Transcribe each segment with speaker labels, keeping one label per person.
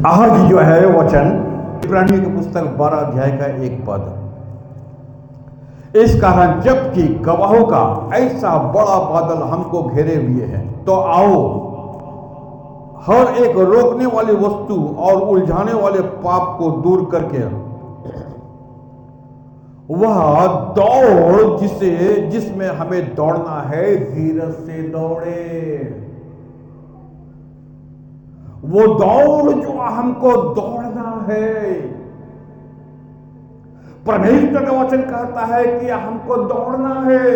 Speaker 1: आज जो है वचन इब्रानियों की पुस्तक 12 अध्याय का एक पद। इस कारण जबकि गवाहों का ऐसा बड़ा बादल हमको घेरे हुए है, तो आओ हर एक रोकने वाली वस्तु और उलझाने वाले पाप को दूर करके वह दौड़ जिसमें हमें दौड़ना है, धीरज से दौड़े। वो दौड़ जो हमको दौड़ना है, परमेश्वर का वचन कहता है कि हमको दौड़ना है।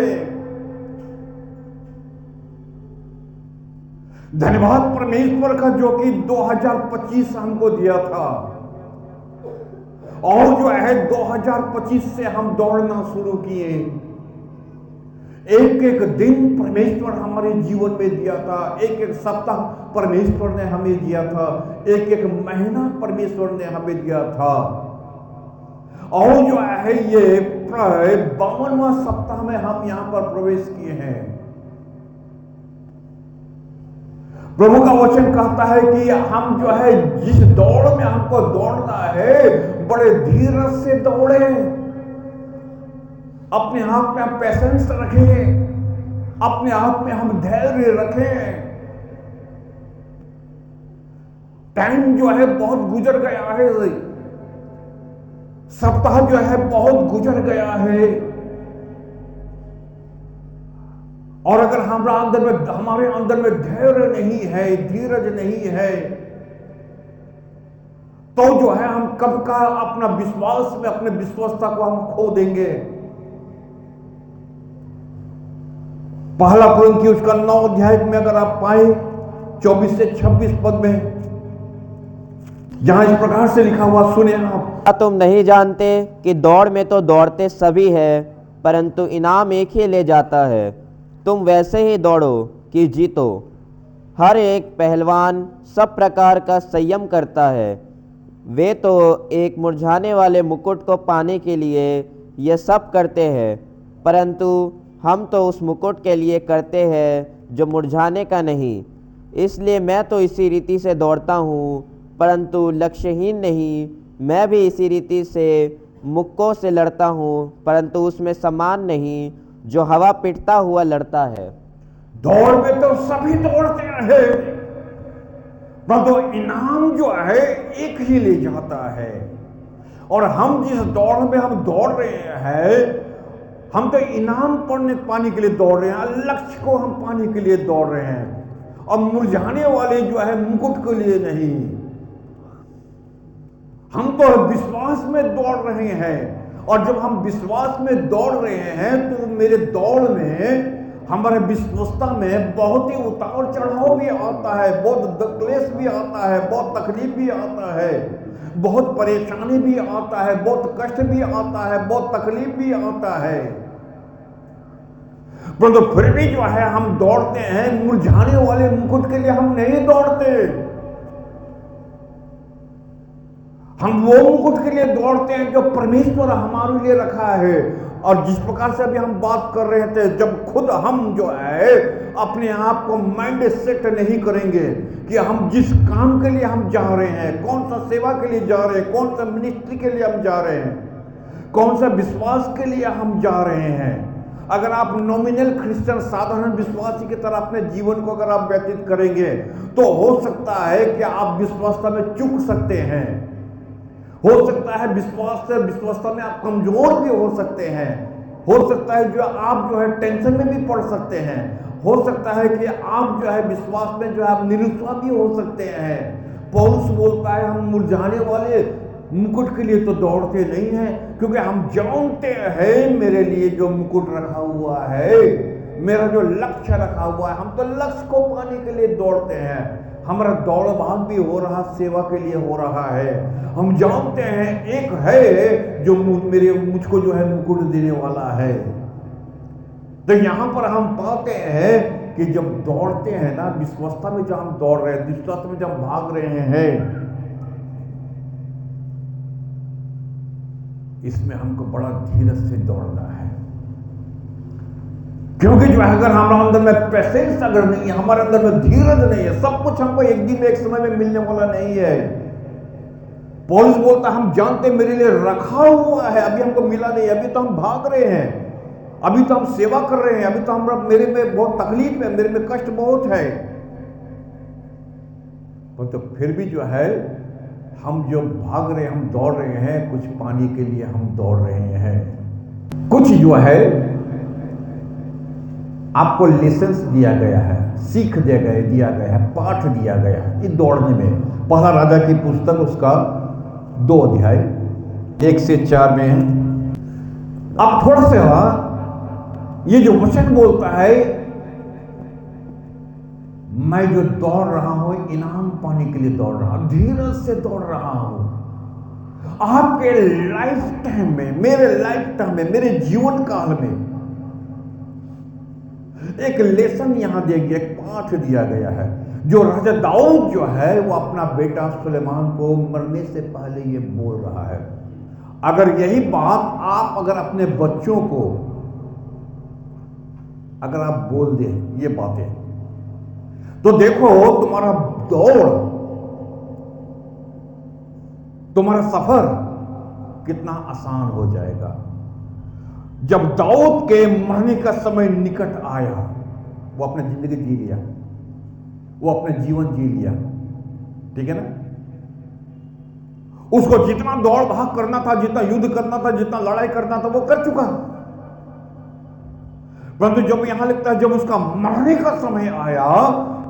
Speaker 1: धन्यवाद परमेश्वर का जो कि 2025 हमको दिया था, और जो है 2025 से हम दौड़ना शुरू किए। एक एक दिन परमेश्वर हमारे जीवन में दिया था, एक एक सप्ताह परमेश्वर ने हमें दिया था, एक एक महीना परमेश्वर ने हमें दिया था। और जो है ये प्राय 52वां सप्ताह में हम यहां पर प्रवेश किए हैं। प्रभु का वचन कहता है कि हम जो है जिस दौड़ में हमको दौड़ना है, बड़े धीरज से दौड़े। अपने आप में हम पेशेंस रखें, अपने आप में हम धैर्य रखें। टाइम जो है बहुत गुजर गया है, सप्ताह जो है बहुत गुजर गया है, और अगर हमारे अंदर में धैर्य नहीं है, धीरज नहीं है, तो जो है हम कब का अपना विश्वास में अपने विश्वसता को हम खो देंगे। पहला कुरिन्थियों उसका 9 अध्याय में अगर आप पाए 24 से 26 पद में, जहां इस प्रकार से लिखा हुआ, सुने आप।
Speaker 2: क्या तुम नहीं जानते कि दौड़ में तो दौड़ते सभी हैं, परंतु इनाम एक ही ले जाता है। तुम वैसे ही दौड़ो कि जीतो। हर एक पहलवान सब प्रकार का संयम करता है। वे तो एक मुरझाने वाले मुकुट को पाने के लिए ये सब करते हैं, परंतु हम तो उस मुकुट के लिए करते हैं जो मुरझाने का नहीं। इसलिए मैं तो इसी रीति से दौड़ता हूँ, परंतु लक्ष्यहीन नहीं। मैं भी इसी रीति से मुक्कों से लड़ता हूँ, परंतु उसमें समान नहीं जो हवा पीटता हुआ लड़ता है।
Speaker 1: दौड़ में तो सभी दौड़ते हैं, परंतु इनाम जो है एक ही ले जाता है। और हम जिस दौड़ में हम दौड़ रहे हैं, हम तो इनाम पाने के लिए दौड़ रहे हैं, लक्ष्य को हम पाने के लिए दौड़ रहे हैं, और मुरझाने वाले जो है मुकुट के लिए नहीं। हम तो विश्वास में दौड़ रहे हैं, और जब हम विश्वास में दौड़ रहे हैं तो मेरे दौड़ में, हमारे विश्वसता में बहुत ही उतार चढ़ाव भी आता है, बहुत क्लेश भी आता है, बहुत तकलीफ भी आता है, बहुत परेशानी भी आता है, बहुत कष्ट भी आता है, बहुत तकलीफ भी आता है। परंतु फिर भी जो है हम दौड़ते हैं। मुरझाने वाले मुकुट के लिए हम नहीं दौड़ते, हम वो मुकुट के लिए दौड़ते हैं जो परमेश्वर हमारे लिए रखा है। और जिस प्रकार से अभी हम बात कर रहे थे, जब खुद हम जो है अपने आप को माइंड सेट नहीं करेंगे कि हम जिस काम के लिए हम जा रहे हैं, कौन सा सेवा के लिए जा रहे हैं, कौन सा मिनिस्ट्री के लिए हम जा रहे हैं, कौन सा विश्वास के लिए हम जा रहे हैं। अगर आप नॉमिनल क्रिश्चियन, साधारण विश्वासी की तरह अपने जीवन को अगर आप व्यतीत करेंगे, तो हो सकता है कि आप विश्वासता में चूक सकते हैं। हो सकता है विश्वासता में आप कमजोर भी हो सकते हैं। हो सकता है जो आप जो है टेंशन में भी पड़ सकते हैं। हो सकता है कि आप जो है विश्वास में जो है आप निरुत्साह भी हो सकते हैं। पौलुस बोलता है, हम मुरझाने वाले मुकुट के लिए तो दौड़ते नहीं हैं, क्योंकि हम जानते हैं मेरे लिए जो मुकुट रखा हुआ है, मेरा जो लक्ष्य रखा हुआ है, हम तो लक्ष्य को पाने के लिए दौड़ते हैं। हमारा दौड़ भाग भी हो रहा सेवा के लिए हो रहा है। हम जानते हैं एक है जो मुझको जो है मुकुट देने वाला है। तो यहां पर हम पाते हैं कि जब दौड़ते हैं ना, विश्वसता में जब हम दौड़ रहे हैं, विश्वास में जब भाग रहे हैं, इसमें हमको बड़ा धीरज से दौड़ना है। क्योंकि जो है अगर हमारे अंदर में पेशेंस अगर नहीं है, हमारे अंदर में धीरज नहीं है, सब कुछ हमको एक दिन में एक समय में मिलने वाला नहीं है। पौलुस बोलता है हम जानते मेरे लिए रखा हुआ है, अभी हमको मिला नहीं, अभी तो हम भाग रहे हैं, अभी तो हम सेवा कर रहे हैं, अभी तो हम मेरे में बहुत तकलीफ है, मेरे में कष्ट बहुत है, पर तो फिर भी जो है हम जो भाग रहे हैं, हम दौड़ रहे हैं, कुछ पाने के लिए हम दौड़ रहे हैं। कुछ जो है आपको लेसन्स दिया गया है, सीख दिया गया है, पाठ दिया गया है इस दौड़ने में। पहला राजा की पुस्तक उसका 2 अध्याय 1 से 4 में है। अब थोड़ा सा ये जो वचन बोलता है मैं जो दौड़ रहा हूं इनाम पाने के लिए दौड़ रहा हूं, धीरज से दौड़ रहा हूं। आपके लाइफ टाइम में, मेरे लाइफ टाइम में, मेरे जीवन काल में एक लेसन यहां दिया गया, एक पाठ दिया गया है, जो राजा दाऊद जो है वो अपना बेटा सुलेमान को मरने से पहले ये बोल रहा है। अगर यही बात आप अगर अपने बच्चों को अगर आप बोल दें ये बातें, तो देखो तुम्हारा दौड़, तुम्हारा सफर कितना आसान हो जाएगा। जब दाऊद के मरने का समय निकट आया, वो अपनी जिंदगी जी लिया, वो अपने जीवन जी लिया, ठीक है ना। उसको जितना दौड़ भाग करना था, जितना युद्ध करना था, जितना लड़ाई करना था, वो कर चुका। परंतु जब यहां लिखता है जब उसका मरने का समय आया,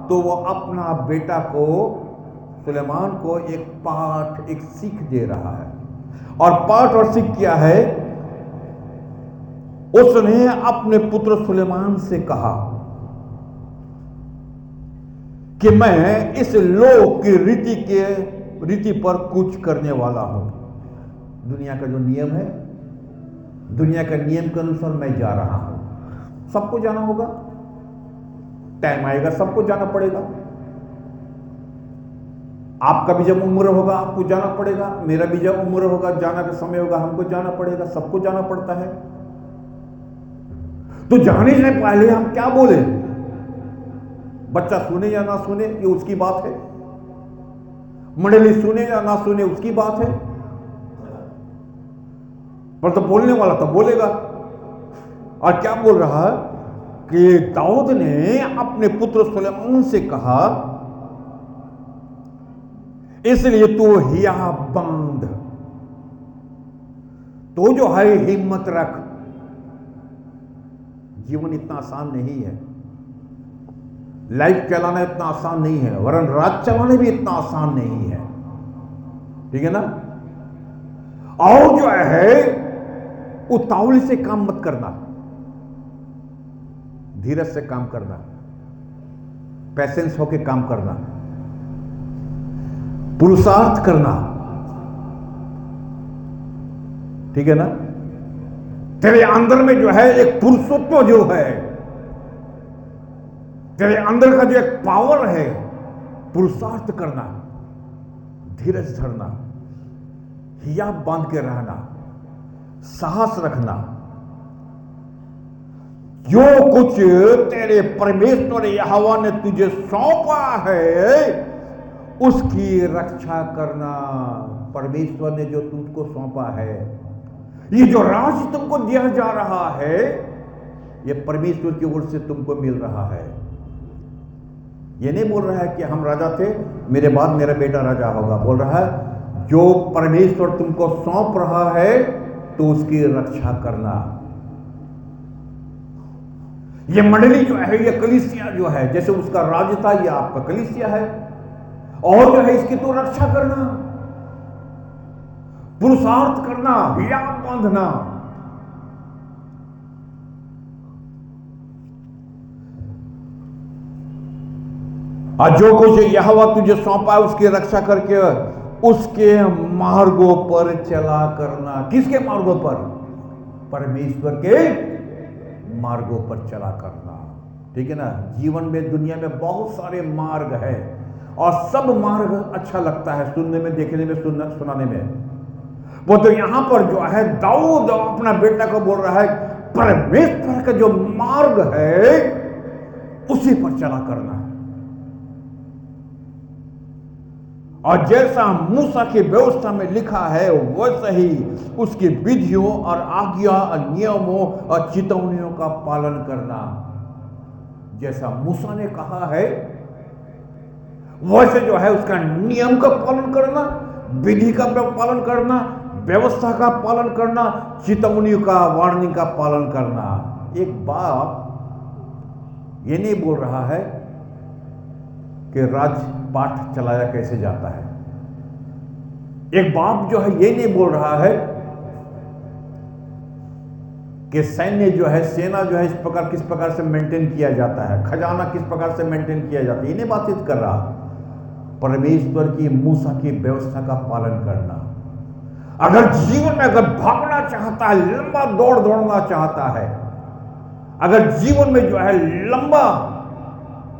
Speaker 1: तो वो अपना बेटा को, सुलेमान को एक पाठ, एक सीख दे रहा है। और पाठ और सीख क्या है? उसने अपने पुत्र सुलेमान से कहा कि मैं इस लोक की रीति पर कुछ करने वाला हूं। दुनिया का जो नियम है, दुनिया के नियम के अनुसार मैं जा रहा हूं। सबको जाना होगा, टाइम आएगा सबको जाना पड़ेगा। आपका भी जब उम्र होगा आपको जाना पड़ेगा, मेरा भी जब उम्र होगा, जाना का समय होगा, हमको जाना पड़ेगा, सबको जाना पड़ता है। तो जाने से पहले हम क्या बोले? बच्चा सुने या ना सुने ये उसकी बात है, मंडली सुने या ना सुने उसकी बात है, पर तो बोलने वाला तो बोलेगा। और क्या बोल रहा है कि दाऊद ने अपने पुत्र सुलेमान से कहा, इसलिए तू हिया बांध, तो जो है हिम्मत रख। जीवन इतना आसान नहीं है, लाइफ चलाना इतना आसान नहीं है, वरन राज चलाना भी इतना आसान नहीं है, ठीक है ना। और जो है उतावली से काम मत करना, धीरज से काम करना, पेशेंस होके काम करना, पुरुषार्थ करना, ठीक है ना। तेरे अंदर में जो है एक पुरुषत्व जो है, तेरे अंदर का जो एक पावर है, पुरुषार्थ करना, धीरज धरना, हिया बांध के रहना, साहस रखना। जो कुछ तेरे परमेश्वर यहोवा ने तुझे सौंपा है उसकी रक्षा करना। परमेश्वर ने जो तुझको सौंपा है, ये जो राज तुमको दिया जा रहा है, ये परमेश्वर की ओर से तुमको मिल रहा है। ये नहीं बोल रहा है कि हम राजा थे, मेरे बाद मेरा बेटा राजा होगा। बोल रहा है जो परमेश्वर तुमको सौंप रहा है तो उसकी रक्षा करना। ये मंडली जो है, ये कलीसिया जो है, जैसे उसका राज्य था, ये आपका कलीसिया है, और जो है इसकी तो रक्षा करना, पुरुषार्थ करना, हिया बांधना। और जो कुछ यहोवा तुझे सौंपा है उसकी रक्षा करके उसके मार्गों पर चला करना। किसके मार्गों पर? परमेश्वर के मार्गों पर चला करना, ठीक है ना। जीवन में, दुनिया में बहुत सारे मार्ग है, और सब मार्ग अच्छा लगता है सुनने में, देखने में, सुनाने में। वो तो यहां पर जो है दाऊद अपना बेटा को बोल रहा है परमेश्वर का जो मार्ग है उसी पर चला करना। और जैसा मूसा की व्यवस्था में लिखा है वैसे ही उसकी विधियों और आज्ञा और नियमों और चेतावनियों का पालन करना। जैसा मूसा ने कहा है वैसे जो है उसका नियम का पालन करना, विधि का पालन करना, व्यवस्था का पालन करना, चेतावनी का, वार्निंग का पालन करना। एक बाप ये नहीं बोल रहा है कि राजपाट चलाया कैसे जाता है। एक बाप जो है ये नहीं बोल रहा है कि सैन्य जो है, सेना जो है इस प्रकार किस प्रकार से मेंटेन किया जाता है, खजाना किस प्रकार से मेंटेन किया जाता है, ये नहीं बातचीत कर रहा। परमेश्वर की, मूसा की व्यवस्था का पालन करना। अगर जीवन में अगर भागना चाहता है, लंबा दौड़ दौड़ना चाहता है, अगर जीवन में जो है लंबा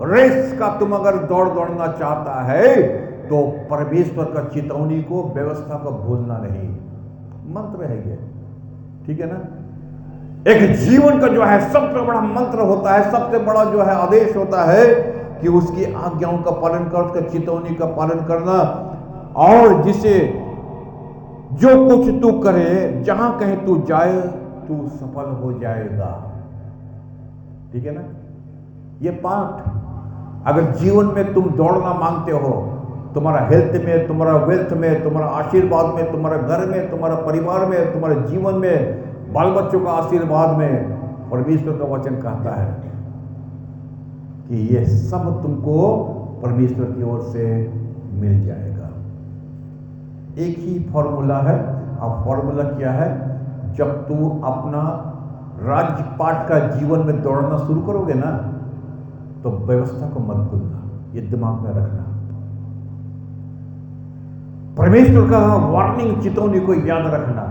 Speaker 1: रेस का तुम अगर दौड़ दौड़ना चाहता है तो परमेश्वर का चेतावनी को, व्यवस्था को भूलना नहीं। मंत्र है ये, ठीक है ना। एक जीवन का जो है सबसे बड़ा मंत्र होता है, सबसे बड़ा जो है आदेश होता है कि उसकी आज्ञाओं का पालन कर, उसका चेतावनी का पालन करना। और जिसे जो कुछ तू करे, जहां कहीं तू जाए, तू सफल हो जाएगा, ठीक है ना। ये पाठ अगर जीवन में तुम दौड़ना मांगते हो, तुम्हारा हेल्थ में, तुम्हारा वेल्थ में, तुम्हारा आशीर्वाद में, तुम्हारा घर में, तुम्हारा परिवार में, तुम्हारे जीवन में, बाल बच्चों का आशीर्वाद में, परमेश्वर का वचन कहता है कि ये सब तुमको परमेश्वर की ओर से मिल जाएगा। एक ही फॉर्मूला है। अब फॉर्मूला क्या है? जब तू अपना राजपाट का जीवन में दौड़ना शुरू करोगे ना, तो व्यवस्था को मत भूलना, ये दिमाग में रखना। परमेश्वर का वार्निंग, चेतावनी को याद रखना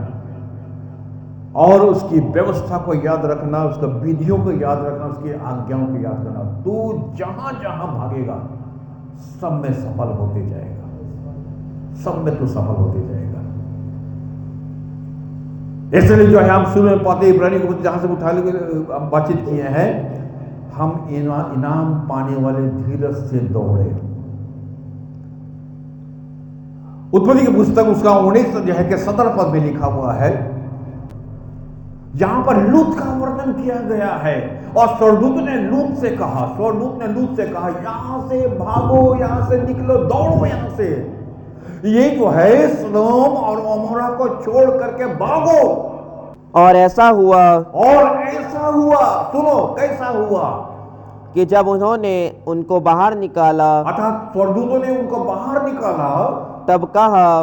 Speaker 1: और उसकी व्यवस्था को याद रखना, उसका विधियों को याद रखना, उसकी आज्ञाओं को याद करना। तू जहां जहां भागेगा सब में सफल होते जाएगा, सब में तू सफल होते जाएगा। इसलिए जो है हम शुरू में पाते इब्रानी को जहां से उठा बातचीत किए हैं, हम इनाम पाने वाले धीरज से दौड़े। उत्पत्ति की पुस्तक उसका 19 जो है कि 17 पद में लिखा हुआ है, यहां पर लूत का वर्णन किया गया है। और स्वर्गदूत ने लूत से कहा, यहां से भागो, यहां से निकलो, दौड़ो यहां से। ये जो है सदोम और अमोरा को छोड़ करके भागो।
Speaker 2: और ऐसा हुआ,
Speaker 1: सुनो कैसा हुआ,
Speaker 2: कि जब उन्होंने उनको बाहर निकाला,
Speaker 1: अर्थात स्वर्गदूतों ने उनको बाहर निकाला,
Speaker 2: तब कहा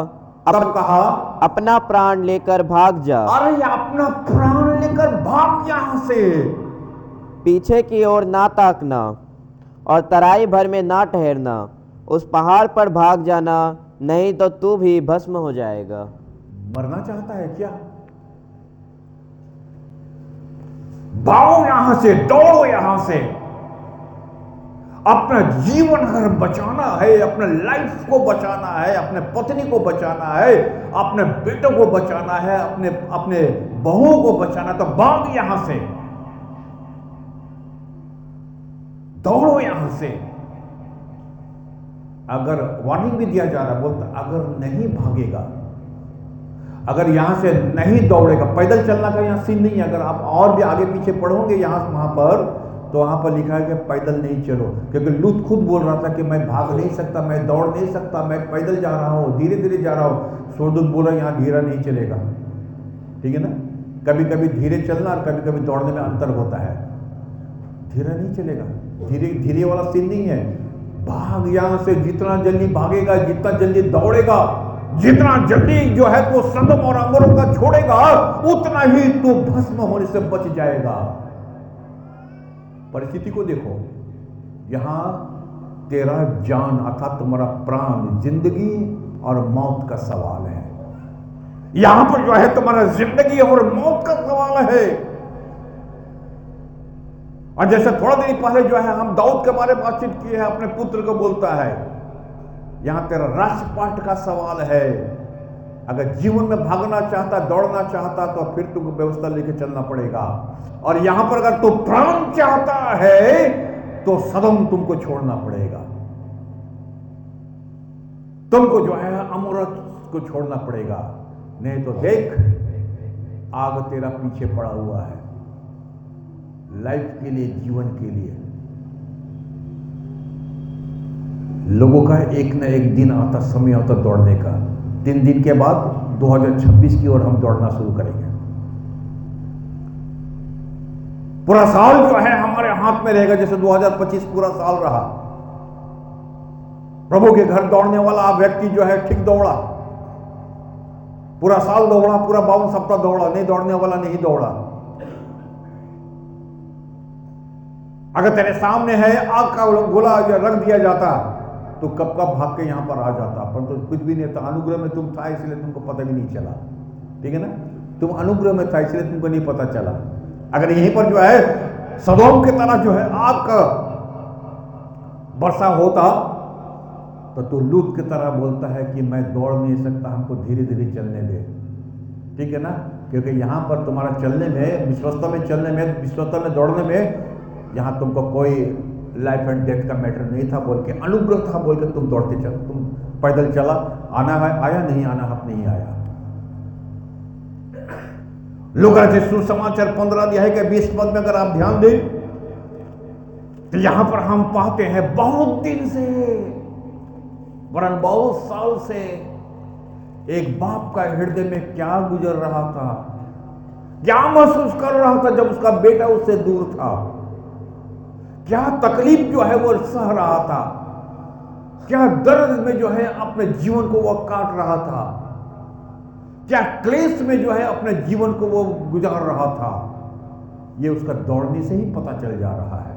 Speaker 2: अपना प्राण लेकर भाग जा।
Speaker 1: अरे अपना प्राण लेकर भाग यहां से,
Speaker 2: पीछे की ओर ना ताकना और तराई भर में ना ठहरना, उस पहाड़ पर भाग जाना, नहीं तो तू भी भस्म हो जाएगा।
Speaker 1: मरना चाहता है क्या? भागो यहां से, दौड़ो यहां से। अपना जीवन अगर बचाना है, अपने लाइफ को बचाना है, अपने पत्नी को बचाना है, अपने बेटों को बचाना है, अपने बहुओं को बचाना है, तो भाग यहां से, दौड़ो यहां से। अगर वार्निंग भी दिया जा रहा, बोलता अगर नहीं भागेगा, अगर यहां से नहीं दौड़ेगा, पैदल चलना का यहां सीन नहीं है। अगर आप और भी आगे पीछे पढ़ोगे यहां वहां पर, तो वहां पर लिखा है कि पैदल नहीं चलो, क्योंकि लूत खुद बोल रहा था कि मैं भाग नहीं सकता, मैं दौड़ नहीं सकता, मैं पैदल जा रहा हूं, धीरे धीरे जा रहा हूं। स्वर्गदूत बोला यहां धीरा नहीं चलेगा, ठीक है ना। कभी कभी धीरे चलना और कभी कभी दौड़ने में अंतर होता है। धीरा नहीं चलेगा, धीरे वाला सीन नहीं है। भाग यहां से, जितना जल्दी भागेगा, जितना जल्दी दौड़ेगा, जितना जल्दी जो है तो सदम और अमोरा का छोड़ेगा, उतना ही तू भस्म होने से बच जाएगा। परिस्थिति को देखो, यहां तेरा जान अर्थात तुम्हारा प्राण, जिंदगी और मौत का सवाल है। यहां पर जो है तुम्हारा जिंदगी और मौत का सवाल है। और जैसे थोड़ा देर पहले जो है हम दाऊद के बारे में बातचीत की है, अपने पुत्र को बोलता है, यहां तेरा राष्ट्रपाट का सवाल है। अगर जीवन में भागना चाहता, दौड़ना चाहता, तो फिर तुमको व्यवस्था लेके चलना पड़ेगा। और यहां पर अगर तू प्राण चाहता है तो सदम तुमको छोड़ना पड़ेगा। तुमको जो है अमूर्त को छोड़ना पड़ेगा, नहीं तो देख आग तेरा पीछे पड़ा हुआ है, लाइफ के लिए, जीवन के लिए। लोगों का एक ना एक दिन आता, समय आता दौड़ने का। 3 दिन के बाद 2026 की ओर हम दौड़ना शुरू करेंगे। पूरा साल जो है हमारे हाथ में रहेगा, जैसे 2025 पूरा साल रहा। प्रभु के घर दौड़ने वाला व्यक्ति जो है ठीक दौड़ा, पूरा साल दौड़ा, पूरा 52 सप्ताह दौड़ा। नहीं दौड़ने वाला नहीं दौड़ा। अगर तेरे सामने है आग का गोला रख दिया जाता तो कब कब भाग के यहां पर आ जाता, परंतु तो कुछ भी नहीं था। अनुग्रह में तुम था इसलिए तुमको पता भी नहीं चला, ठीक है ना। तुम अनुग्रह में था इसलिए तुमको नहीं पता चला। अगर यहीं पर जो है सदोम की तरह जो है आग का वर्षा होता तो तू लूत की तरह बोलता है कि मैं दौड़ नहीं सकता, हमको धीरे धीरे चलने दे, ठीक है ना। क्योंकि यहां पर तुम्हारा चलने में, विश्वस्तता में चलने में, विश्वस्तता में दौड़ने में, यहां तुमको कोई लाइफ एंड डेथ का मैटर नहीं था बोल के, अनुग्रह था बोल के तुम दौड़ते चल, तुम पैदल चला। आना है आया, नहीं आना है नहीं आया। लूका रचित सुसमाचार 15 अध्याय के 20 पद में अगर आप ध्यान दें तो यहां पर हम पाते हैं बहुत दिन से, वरन बहुत साल से एक बाप का हृदय में क्या गुजर रहा था, क्या महसूस कर रहा था जब उसका बेटा उससे दूर था, क्या तकलीफ जो है वो सह रहा था, क्या दर्द में जो है अपने जीवन को वो काट रहा था, क्या क्लेश में जो है अपने जीवन को वो गुजार रहा था। ये उसका दौड़ने से ही पता चल जा रहा है।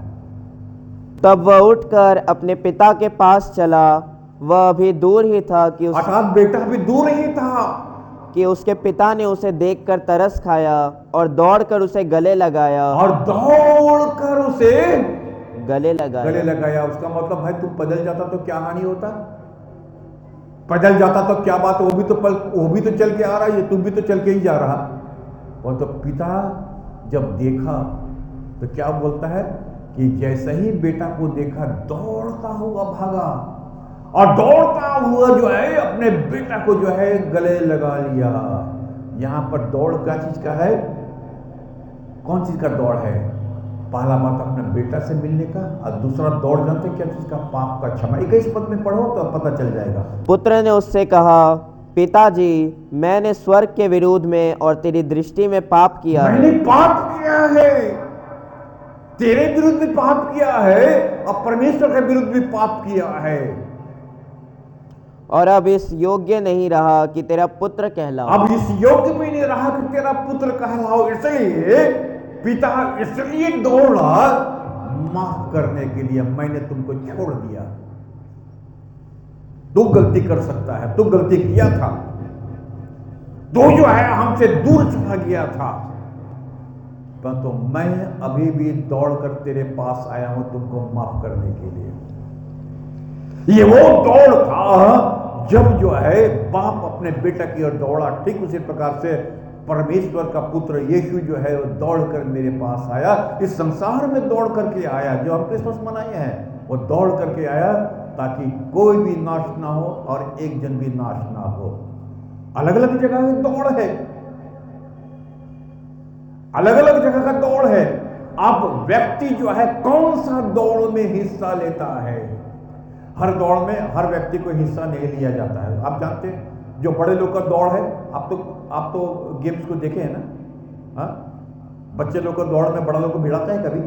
Speaker 2: तब वह उठकर अपने पिता के पास चला। वह अभी दूर ही था
Speaker 1: अर्थात बेटा भी दूर ही था
Speaker 2: कि उसके पिता ने उसे देखकर तरस खाया और दौड़कर उसे गले लगाया। गले
Speaker 1: लगाया। उसका मतलब भाई तुम पैदल जाता तो क्या हानि होता, पैदल जाता तो क्या बात, वो भी तो चल के आ रहा है, तुम भी तो चल के ही जा रहा। और तो पिता जब देखा तो क्या बोलता है कि जैसे ही बेटा को देखा दौड़ता हुआ भागा और दौड़ता हुआ जो है अपने बेटा को जो है गले लगा लिया। यहां पर दौड़ क्या चीज का है, कौन चीज का दौड़ है? पहला बात अपने बेटा से मिलने का, और दूसरा दौड़ जानते क्या चीज का, पाप का क्षमा। 21 पद में पढ़ो तो पता चल जाएगा।
Speaker 2: पुत्र ने उससे कहा, पिताजी मैंने स्वर्ग के विरोध में और तेरी दृष्टि में पाप किया है।
Speaker 1: मैंने पाप किया है, तेरे विरुद्ध भी पाप किया है और परमेश्वर के विरुद्ध भी पाप किया है,
Speaker 2: और अब इस योग्य नहीं रहा कि तेरा पुत्र कहलाओ।
Speaker 1: अब इस योग्य भी नहीं रहा कि तेरा पुत्र कहलाओ। इसलिए पिता इसलिए दौड़ा माफ करने के लिए, मैंने तुमको छोड़ दिया। तू गलती कर सकता है, तू गलती किया था, तू जो है हमसे दूर चला गया था, परंतु तो मैं अभी भी दौड़कर तेरे पास आया हूं तुमको माफ करने के लिए। ये वो दौड़ था जब जो है बाप अपने बेटा की ओर दौड़ा। ठीक उसी प्रकार से परमेश्वर का पुत्र यीशु जो है वो दौड़कर मेरे पास आया, इस संसार में दौड़ करके आया। जो हम क्रिसमस मनाए हैं वो दौड़ करके आया ताकि कोई भी नाश ना हो और एक जन भी नाश ना हो। अलग अलग जगह दौड़ है, अलग अलग जगह का दौड़ है। अब व्यक्ति जो है कौन सा दौड़ में हिस्सा लेता है, हर दौड़ में हर व्यक्ति को हिस्सा नहीं लिया जाता है। आप जानते हैं जो बड़े लोग का दौड़ है, आप तो गेम्स को देखे हैं ना, हाँ? बच्चे लोग का दौड़ में बड़ा लोग को भिड़ाता है कभी?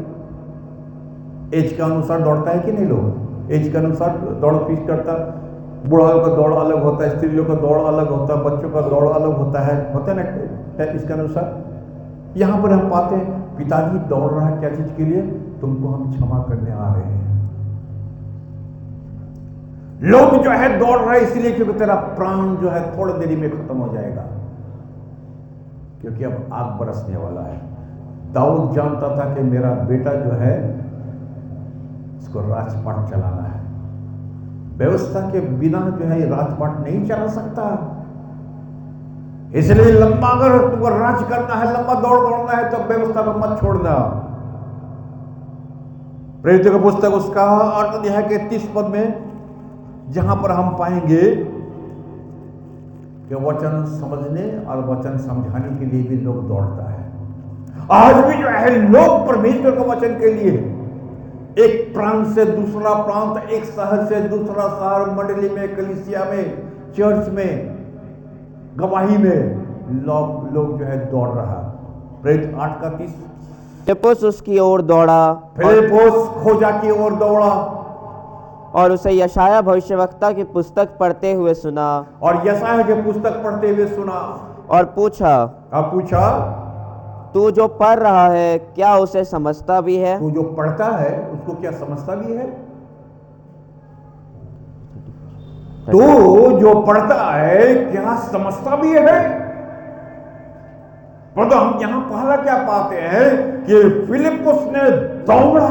Speaker 1: एज के अनुसार दौड़ता है कि नहीं? लोग एज के अनुसार दौड़ फीस करता। बूढ़ा लोग का दौड़ अलग होता है, स्त्री लोग का दौड़ अलग होता है, बच्चों का दौड़ अलग होता है ना इसके अनुसार। यहां पर हम पाते हैं पिताजी दौड़ रहा है क्या चीज के लिए? तुमको हम क्षमा करने आ रहे हैं। लोग जो है दौड़ रहे इसलिए क्योंकि तेरा प्राण जो है थोड़ी देरी में खत्म हो जाएगा, क्योंकि अब आग बरसने वाला है। दाऊद जानता था कि मेरा बेटा जो है इसको राजपाट चलाना है। व्यवस्था के बिना जो है राजपाट नहीं चला सकता, इसलिए लंबा अगर तुमको राज करना है, लंबा दौड़ दौड़ना है तो व्यवस्था को मत छोड़ना। प्रेरितों की पुस्तक उसका 8 अध्याय के 30 पद में जहां पर हम पाएंगे कि वचन समझने और वचन समझाने के लिए भी लोग दौड़ता है। आज भी जो है लोग परमेश्वर के वचन के लिए एक प्रांत से दूसरा प्रांत, एक शहर से दूसरा शहर, मंडली में, कलीसिया में, चर्च में, गवाही में लोग जो है दौड़ रहा। प्रेरित 8:30
Speaker 2: फिलिप्पुस उसकी ओर दौड़ा
Speaker 1: फिलिप्पुस खोजा की ओर दौड़ा
Speaker 2: और उसे यशाया भविष्यवक्ता की पुस्तक पढ़ते हुए सुना
Speaker 1: और यशाया की पुस्तक पढ़ते हुए सुना
Speaker 2: और पूछा,
Speaker 1: अब पूछा,
Speaker 2: तू जो पढ़ रहा है क्या उसे समझता भी है?
Speaker 1: तू जो पढ़ता है उसको क्या समझता भी है? तू जो पढ़ता है क्या समझता भी है? पर तो हम यहां पहला क्या पाते हैं कि फिलिप्पुस ने दौड़ा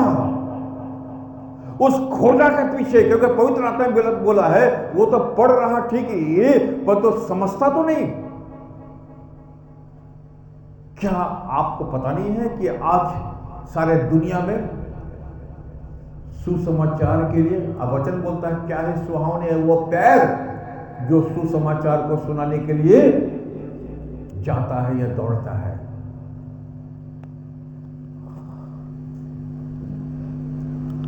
Speaker 1: उस खोजा के पीछे, क्योंकि पवित्र आत्मा ने गलत बोला है, वो तो पढ़ रहा ठीक ही, पर तो समझता तो नहीं। क्या आपको पता नहीं है कि आज सारे दुनिया में सुसमाचार के लिए, अब वचन बोलता है क्या है, सुहावने है वो पैर जो सुसमाचार को सुनाने के लिए जाता है या दौड़ता है।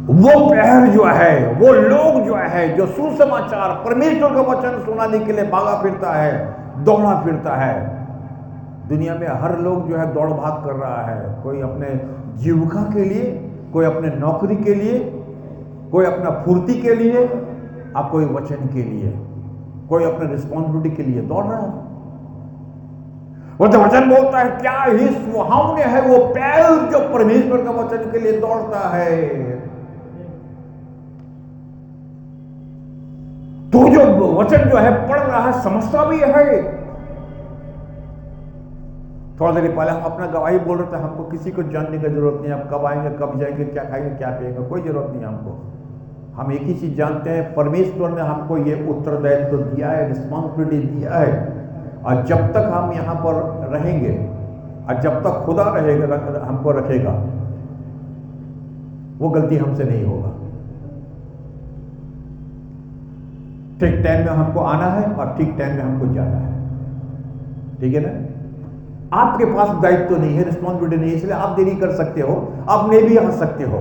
Speaker 1: वो पैर जो है, वो लोग जो है, जो सुसमाचार परमेश्वर का वचन सुनाने के लिए भागा फिरता है, दौड़ा फिरता है। दुनिया में हर लोग जो है दौड़ भाग कर रहा है, कोई अपने जीविका के लिए, कोई अपने नौकरी के लिए, कोई अपना फुर्ती के लिए, अब कोई वचन के लिए, कोई अपने रिस्पॉन्सिबिलिटी के लिए दौड़ रहा है। वो तो वचन बोलता है क्या ही सुहावने है वो पैर जो परमेश्वर का वचन के लिए दौड़ता है। तो जो वचन जो है पढ़ रहा है समझता भी है। थोड़ा देर पहले हम अपना गवाही बोल रहे थे, हमको किसी को जानने की जरूरत नहीं, आप कब आएंगे, कब जाएंगे, क्या खाएंगे, क्या पिएंगे, कोई जरूरत नहीं हमको। हम एक ही चीज जानते हैं, परमेश्वर ने हमको ये उत्तरदायित्व दिया है, रिस्पॉन्सिबिलिटी दिया है, और जब तक हम यहाँ पर रहेंगे और जब तक खुदा रहेगा, हमको रखेगा, वो गलती हमसे नहीं होगा। ठीक टाइम में हमको आना है और ठीक टाइम में हमको जाना है, ठीक है ना। आपके पास दायित्व तो नहीं है, रिस्पॉन्सिबिलिटी नहीं है, इसलिए आप देरी कर सकते हो, आप नहीं भी आ सकते हो,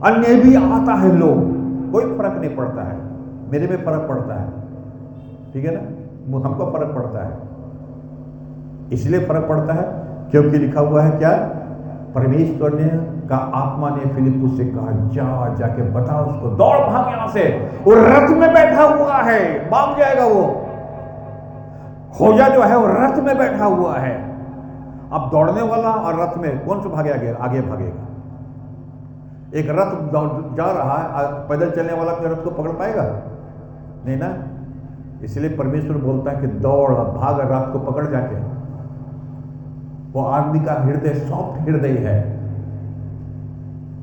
Speaker 1: अन्य भी आता है लोग, कोई फर्क नहीं पड़ता है। मेरे में फर्क पड़ता है, ठीक है ना, हमको फर्क पड़ता है। इसलिए फर्क पड़ता है क्योंकि लिखा हुआ है क्या, परमेश्वर ने का आत्मा ने फिलिप्पुस से कहा जाके बता उसको, दौड़ भाग यहां से, वो रथ में बैठा हुआ है, भाग जाएगा वो। खोजा जो है वो रथ में बैठा हुआ है। अब दौड़ने वाला और रथ में कौन सा भागे आगे भागेगा? एक रथ जा रहा है, पैदल चलने वाला अपने रथ को पकड़ पाएगा नहीं ना। इसलिए परमेश्वर बोलता है कि दौड़ भाग रथ को पकड़ जाके। वो आदमी का हृदय सॉफ्ट हृदय है,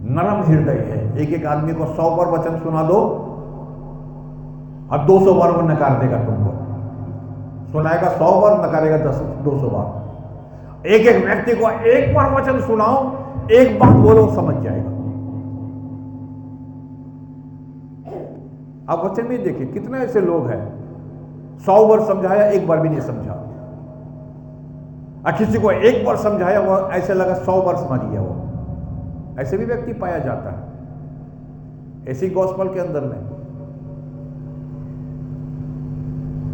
Speaker 1: नरम हृदय है। एक एक आदमी को 100 बार वचन सुना दो और 200 बार वो नकार देगा तुमको। सुनाएगा 100 बार, नकारेगा 200 बार। एक एक व्यक्ति को एक बार वचन सुनाओ, एक बात बोलो, समझ जाएगा। आप वचन में देखिए कितने ऐसे लोग हैं, 100 बार समझाया, एक बार भी नहीं समझा। और किसी को एक बार समझाया, वो ऐसे लगा 100 बार समझ गया। वो ऐसे भी व्यक्ति पाया जाता है ऐसी गॉस्पेल के अंदर में।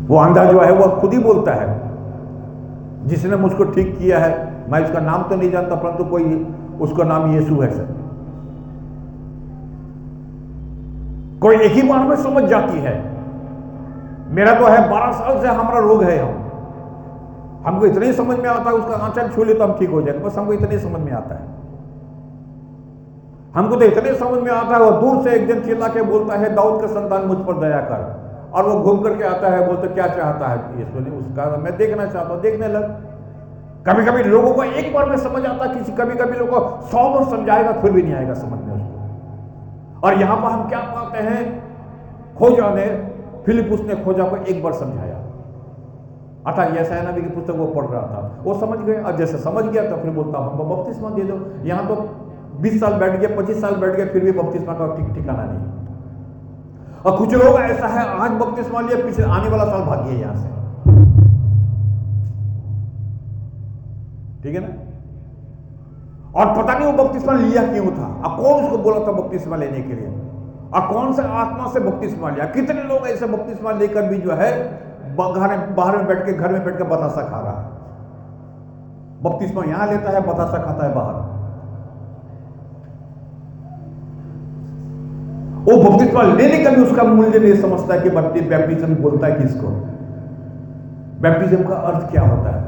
Speaker 1: वो अंधा जो है वो खुद ही बोलता है, जिसने मुझको ठीक किया है, मैं उसका नाम तो नहीं जानता, परंतु कोई उसका नाम यीशु है सर। कोई एक ही बार में समझ जाती है। मेरा तो है 12 साल से हमारा रोग है, हमको इतना ही समझ में आता है, उसका आंचल छू ले तो हम ठीक हो जाएंगे, बस हमको इतना ही समझ में आता है। हमको तो इतने समझ में आता है, वो दूर से एक दिन चिल्ला के बोलता है, दाऊद का संतान मुझ पर दया कर, और वो घूम करके आता है, बोलते क्या चाहता है यीशु ने, उसका मैं देखना चाहता हूं, देखने लग। कभी कभी लोगों को एक बार में समझ आता, किसी कभी कभी लोगों को 100 बार समझाएगा फिर भी नहीं आएगा समझ में उसको। और यहां पर हम क्या पाते हैं, खोजा ने, फिलिप्पुस ने खोजा को एक बार समझाया। अतः यशायाह नबी की पुस्तक वो पढ़ रहा था, वो समझ गए, और जैसे समझ गया तो फिर बोलता हमको बपतिस्मा दे दो। यहां तो 20 साल बैठ गया, 25 साल बैठ गया, फिर भी बपतिस्मा का ठिकाना नहीं। और कुछ लोग ऐसा है, आज बपतिस्मा लिया, पिछले आने वाला साल भाग गए यहां से। ठीक है ना। और पता नहीं वो बपतिस्मा लिया क्यों था, और कौन उसको बोला था बपतिस्मा लेने के लिए, और कौन सा आत्मा से बपतिस्मा लिया। कितने लोग ऐसे बपतिस्मा लेकर भी जो है बाहर में बैठ के, घर में बैठ के बतासा खा रहा है। बपतिस्मा यहां लेता है, बतासा खाता है बाहर। वो बपतिस्मा लेने का भी उसका मूल्य नहीं समझता है कि बैप्टिज्म बोलता है किसको, बैप्टिज्म का अर्थ क्या होता है,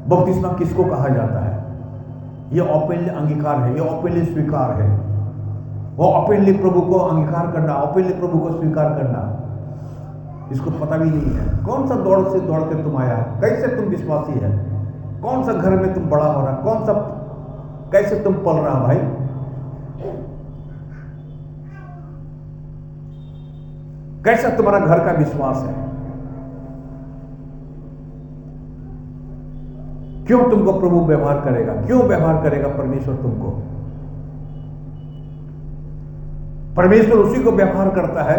Speaker 1: बपतिस्मा किसको कहा जाता है। ये ओपनली अंगीकार है, ये ओपनली स्वीकार है। वो ओपनली प्रभु को अंगीकार करना, ओपनली प्रभु को स्वीकार करना, इसको पता भी नहीं है। कौन सा दौड़ से दौड़ के तुम आया, कैसे तुम विश्वासी है, कौन सा घर में तुम बड़ा हो रहा, कौन सा कैसे तुम पल रहा भाई। कैसा तुम्हारा घर का विश्वास है, क्यों तुमको प्रभु व्यवहार करेगा, क्यों व्यवहार करेगा परमेश्वर तुमको। परमेश्वर उसी को व्यवहार करता है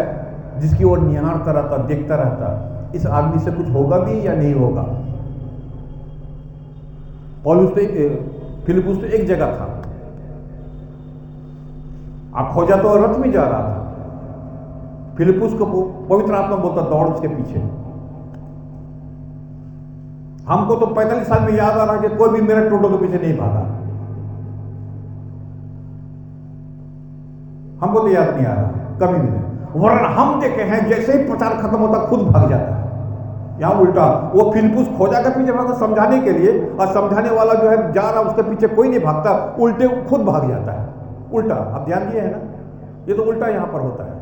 Speaker 1: जिसकी ओर निहारता रहता, देखता रहता, इस आदमी से कुछ होगा भी या नहीं होगा। पौलुस तो फिलिप्पुस तो एक जगह था, खोजा तो रथ में जा रहा था। फिलिप्पुस को पवित्र आत्मा बोलता दौड़ उसके पीछे। हमको तो 45 साल में याद आ रहा कि कोई भी मेरे टोटो के पीछे नहीं भागा, हमको तो याद नहीं आ रहा कभी भी नहीं। वरना हम देखे हैं जैसे ही प्रचार खत्म होता खुद भाग जाता है। यहां उल्टा, वो फिलिप्पुस खोजा के पीछे भागा समझाने के लिए, और समझाने वाला जो है जा रहा उसके पीछे कोई नहीं भागता, उल्टे खुद भाग जाता है। उल्टा, आप ध्यान दिए है ना, ये तो उल्टा यहां पर होता है।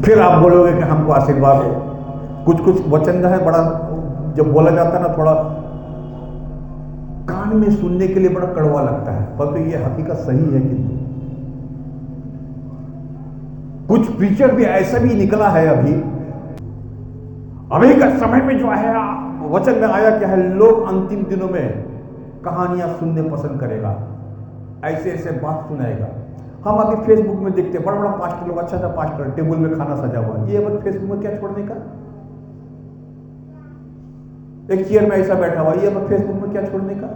Speaker 1: फिर आप बोलोगे कि हमको आशीर्वाद है। कुछ कुछ वचन है बड़ा, जब बोला जाता है ना, थोड़ा कान में सुनने के लिए बड़ा कड़वा लगता है, परंतु ये हकीकत सही है। किंतु कुछ प्रीचर भी ऐसा भी निकला है अभी का समय में जो है, वचन में आया क्या है, लोग अंतिम दिनों में कहानियां सुनने पसंद करेगा, ऐसे ऐसे बात सुनाएगा। हम अभी फेसबुक में देखते हैं बड़ा बड़ा पास्टर लोग, अच्छा पास्टर टेबल में खाना सजा हुआ, ये अब फेसबुक में क्या छोड़ने का, एक चेयर में ऐसा बैठा हुआ, ये अब फेसबुक में क्या छोड़ने का।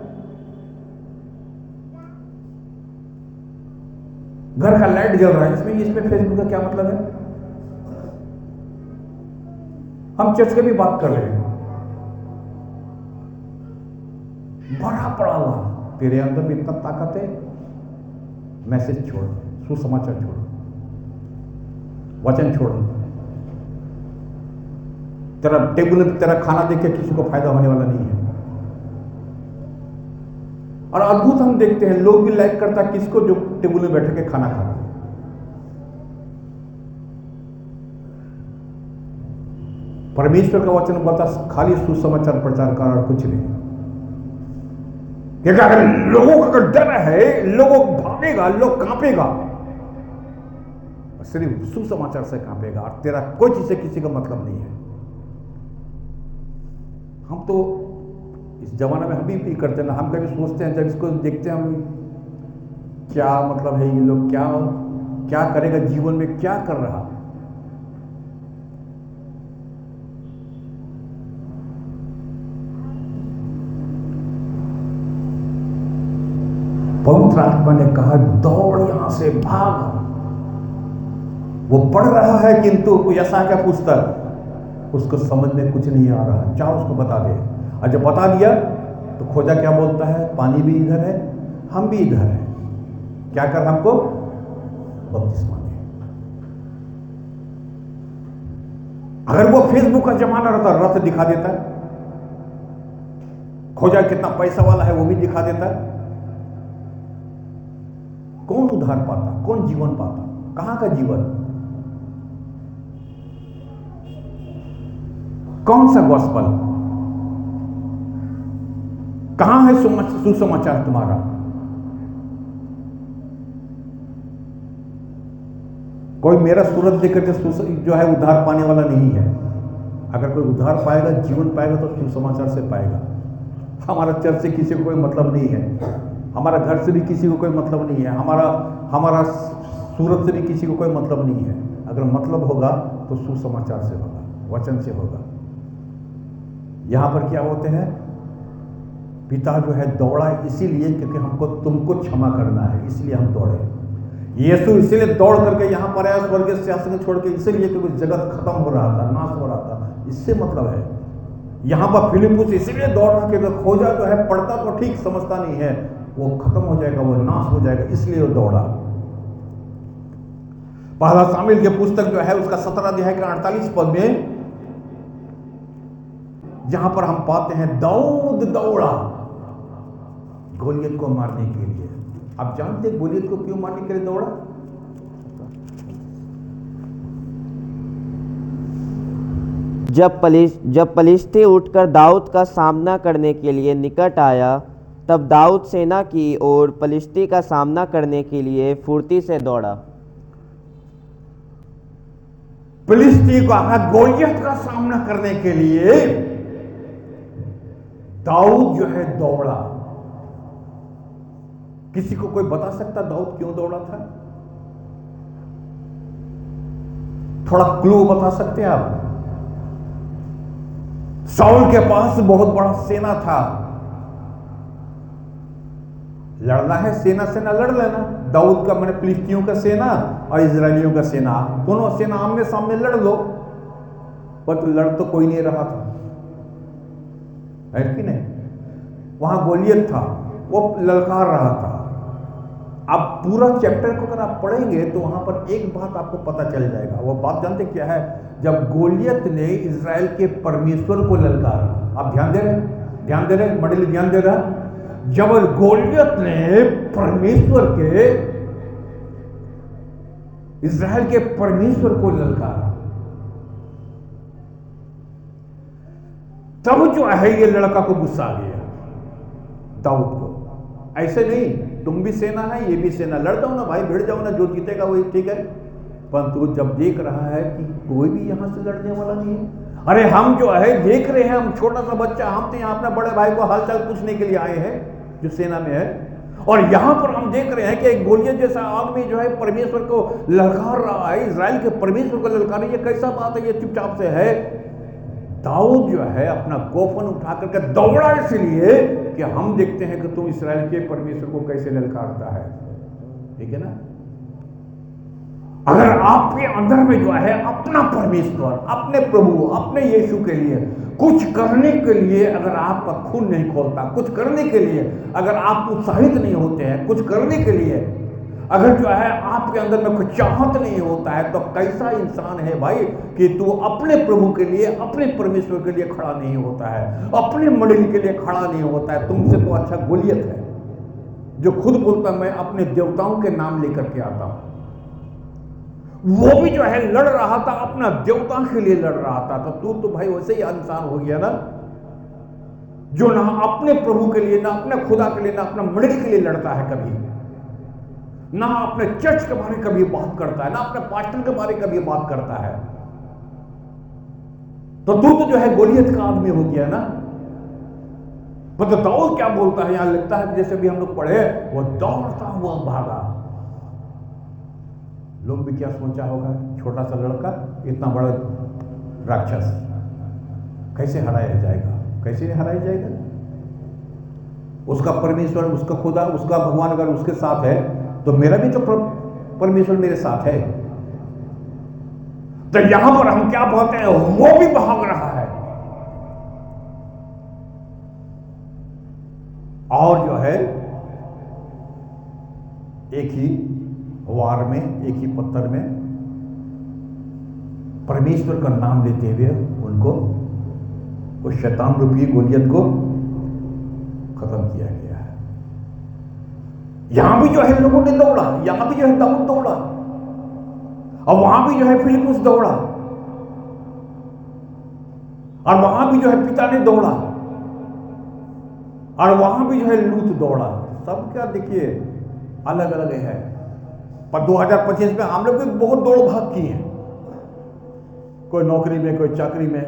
Speaker 1: घर का लाइट जल रहा है, इसमें फेसबुक का क्या मतलब है। हम चर्च की भी बात कर रहे हैं, बड़ा पड़ा हुआ, तेरे अंदर भी इतना ताकत है, मैसेज छोड़, सुसमाचार छोड़, वचन छोड़। तेरा टेबल पे तेरा खाना देख के किसी को फायदा होने वाला नहीं है। और अद्भुत हम देखते हैं, लोग भी लाइक करता है किसको, जो टेबल में बैठ के खाना खा रहा है। परमेश्वर का वचन बता खाली सुसमाचार प्रचार कर और कुछ नहीं। क्योंकि अगर लोगों का अगर डर है, लोगों भागेगा, लोग कांपेगा, सिर्फ सुसमाचार से कांपेगा, और तेरा कोई चीज से किसी का मतलब नहीं है। हम तो इस जमाने में हम भी करते हैं ना, हम कभी सोचते हैं, जब इसको देखते हैं हम, क्या मतलब है, ये लोग क्या क्या करेगा जीवन में, क्या कर रहा। पवित्र आत्मा ने कहा दौड़, यहां से भाग। वो पढ़ रहा है, किंतु यशायाह का पुस्तक उसको समझ में कुछ नहीं आ रहा, चाहे उसको बता दे। और जब बता दिया तो खोजा क्या बोलता है, पानी भी इधर है, हम भी इधर है, क्या कर हमको बपतिस्मा दे। अगर वो फेसबुक का जमाना रहता, रथ दिखा देता, खोजा कितना पैसा वाला है वो भी दिखा देता। कौन उद्धार पाता, कौन जीवन पाता, कहां का जीवन, कौन सा गॉस्पेल, कहां है सुसमाचार तुम्हारा। कोई मेरा सूरत देखकर के जो है उद्धार पाने वाला नहीं है। अगर कोई उद्धार पाएगा, जीवन पाएगा, तो सुसमाचार से पाएगा। हमारा चर्च से किसी को कोई मतलब नहीं है, हमारा घर से भी किसी को कोई मतलब नहीं है, हमारा सूरत से भी किसी को कोई मतलब नहीं है। अगर मतलब होगा तो सुसमाचार से होगा, वचन से होगा। यहां पर क्या होते हैं, पिता जो है दौड़ा इसीलिए क्योंकि हमको तुमको क्षमा करना है, इसलिए हम दौड़े। यीशु इसीलिए दौड़ करके यहां पर आया स्वर्गीय सिंहासन छोड़ के, इसलिए क्योंकि जगत खत्म हो रहा था, नाश हो रहा था, इससे मतलब है। यहां पर फिलिपुस इसीलिए दौड़ रहा कि अगर खोजा जो है, पढ़ता तो ठीक, समझता नहीं है, वो खत्म हो जाएगा, वो नाश हो जाएगा, इसलिए वो दौड़ा। पहला शामिल की पुस्तक जो है उसका 17 अध्याय का 48 पद में जहां पर हम पाते हैं दाऊद दौड़ा गोलियत को मारने के लिए। आप जानते हैं गोलियत को क्यों मारने के लिए दौड़ा?
Speaker 2: जब पलिश्ती उठकर दाऊद का सामना करने के लिए निकट आया, तब दाऊद सेना की ओर पलिश्ती का सामना करने के लिए फुर्ती से दौड़ा।
Speaker 1: फिलिस्ती का गोलियत का सामना करने के लिए दाऊद जो है दौड़ा। किसी को कोई बता सकता दाऊद क्यों दौड़ा था? थोड़ा क्लू बता सकते हैं आप? शाऊल के पास बहुत बड़ा सेना था, लड़ना है सेना से ना लड़ लेना। दाऊद का मैंने फिलिस्तियों का सेना और इजरायलियों का सेना, दोनों सेना आमने सामने लड़ लो, पर लड़ तो कोई नहीं रहा था, है कि नहीं? वहां गोलियत था, वो ललकार रहा था। अब पूरा चैप्टर को अगर आप पढ़ेंगे तो वहां पर एक बात आपको पता चल जाएगा। वो बात जानते क्या है? जब गोलियत ने इजराइल के परमेश्वर को ललकारा, आप ध्यान दे रहे मंडली, ध्यान दे रहा? जब गोलियत ने परमेश्वर के, इजराइल के परमेश्वर को ललकारा, तब जो है ये लड़का को गुस्सा आ गया दाऊद को। ऐसे नहीं, तुम भी सेना है, ये भी सेना, लड़ जाओ ना भाई, भिड़ जाओ ना, जो जीतेगा वही ठीक है। परंतु जब देख रहा है कि कोई भी यहां से लड़ने वाला नहीं है, अरे हम जो है देख रहे हैं, हम छोटा सा बच्चा, हम तो यहां अपने बड़े भाई को हालचाल पूछने के लिए आए हैं जो सेना में है, और यहां पर हम देख रहे हैं कि एक गोलियत जैसा आदमी जो है परमेश्वर को ललकार रहा है, इजराइल के परमेश्वर को ललकार, ये कैसा बात है? ये चुपचाप से है। दाऊद जो है अपना गोफन उठा करके दौड़ा, इसलिए कि हम देखते हैं कि तुम इस्राएल के परमेश्वर को कैसे ललकारता है। ठीक है ना? अगर आपके अंदर में जो है अपना परमेश्वर, अपने प्रभु, अपने यीशु के लिए कुछ करने के लिए अगर आपका खून नहीं खोलता, कुछ करने के लिए अगर आप उत्साहित नहीं होते हैं, कुछ करने के लिए अगर जो है आपके अंदर में कुछ चाहत नहीं होता है, तो कैसा इंसान है भाई कि तू अपने प्रभु के लिए, अपने परमेश्वर के लिए खड़ा नहीं होता है, अपने मंडली के लिए खड़ा नहीं होता है। तुमसे तो अच्छा गोलियत है जो खुद बोलता मैं अपने देवताओं के नाम लेकर के आता हूं। वो भी जो है लड़ रहा था, अपना देवता के लिए लड़ रहा था। तो तू तो भाई वैसे ही इंसान हो गया ना, जो ना अपने प्रभु के लिए, ना अपने खुदा के लिए, ना अपना मंडली के लिए लड़ता है कभी, ना अपने चर्च के बारे में कभी बात करता है, ना अपने पास्टर के बारे में कभी बात करता है। तो तू तो जो है गोलियत का आदमी हो गया ना। मतलब दाऊद क्या बोलता है, यहां लिखता है जैसे भी हम लोग पढ़े, वो दौड़ता हुआ भागा। लोग भी क्या सोचा होगा, छोटा सा लड़का इतना बड़ा राक्षस कैसे हराया जाएगा? कैसे नहीं हराया जाएगा? उसका परमेश्वर, उसका खुदा, उसका भगवान अगर उसके साथ है तो मेरा भी तो परमेश्वर मेरे साथ है। तो यहां पर हम क्या बोलते हैं, वो भी भाग रहा है। और जो है एक ही वार में, एक ही पत्थर में परमेश्वर का नाम लेते हुए उनको, उस शैतान रूपी गोलियत को खत्म किया गया है। यहां भी जो है लोगों ने दौड़ा, यहां भी जो है दाऊद दौड़ा, और वहां भी जो है फिलिपुस दौड़ा, और वहां भी जो है पिता ने दौड़ा, और वहां भी जो है लूत दौड़ा। सब क्या देखिए अलग अलग है। पर 2025 में हम लोग भी बहुत दौड़ भाग की है, कोई नौकरी में, कोई चाकरी में,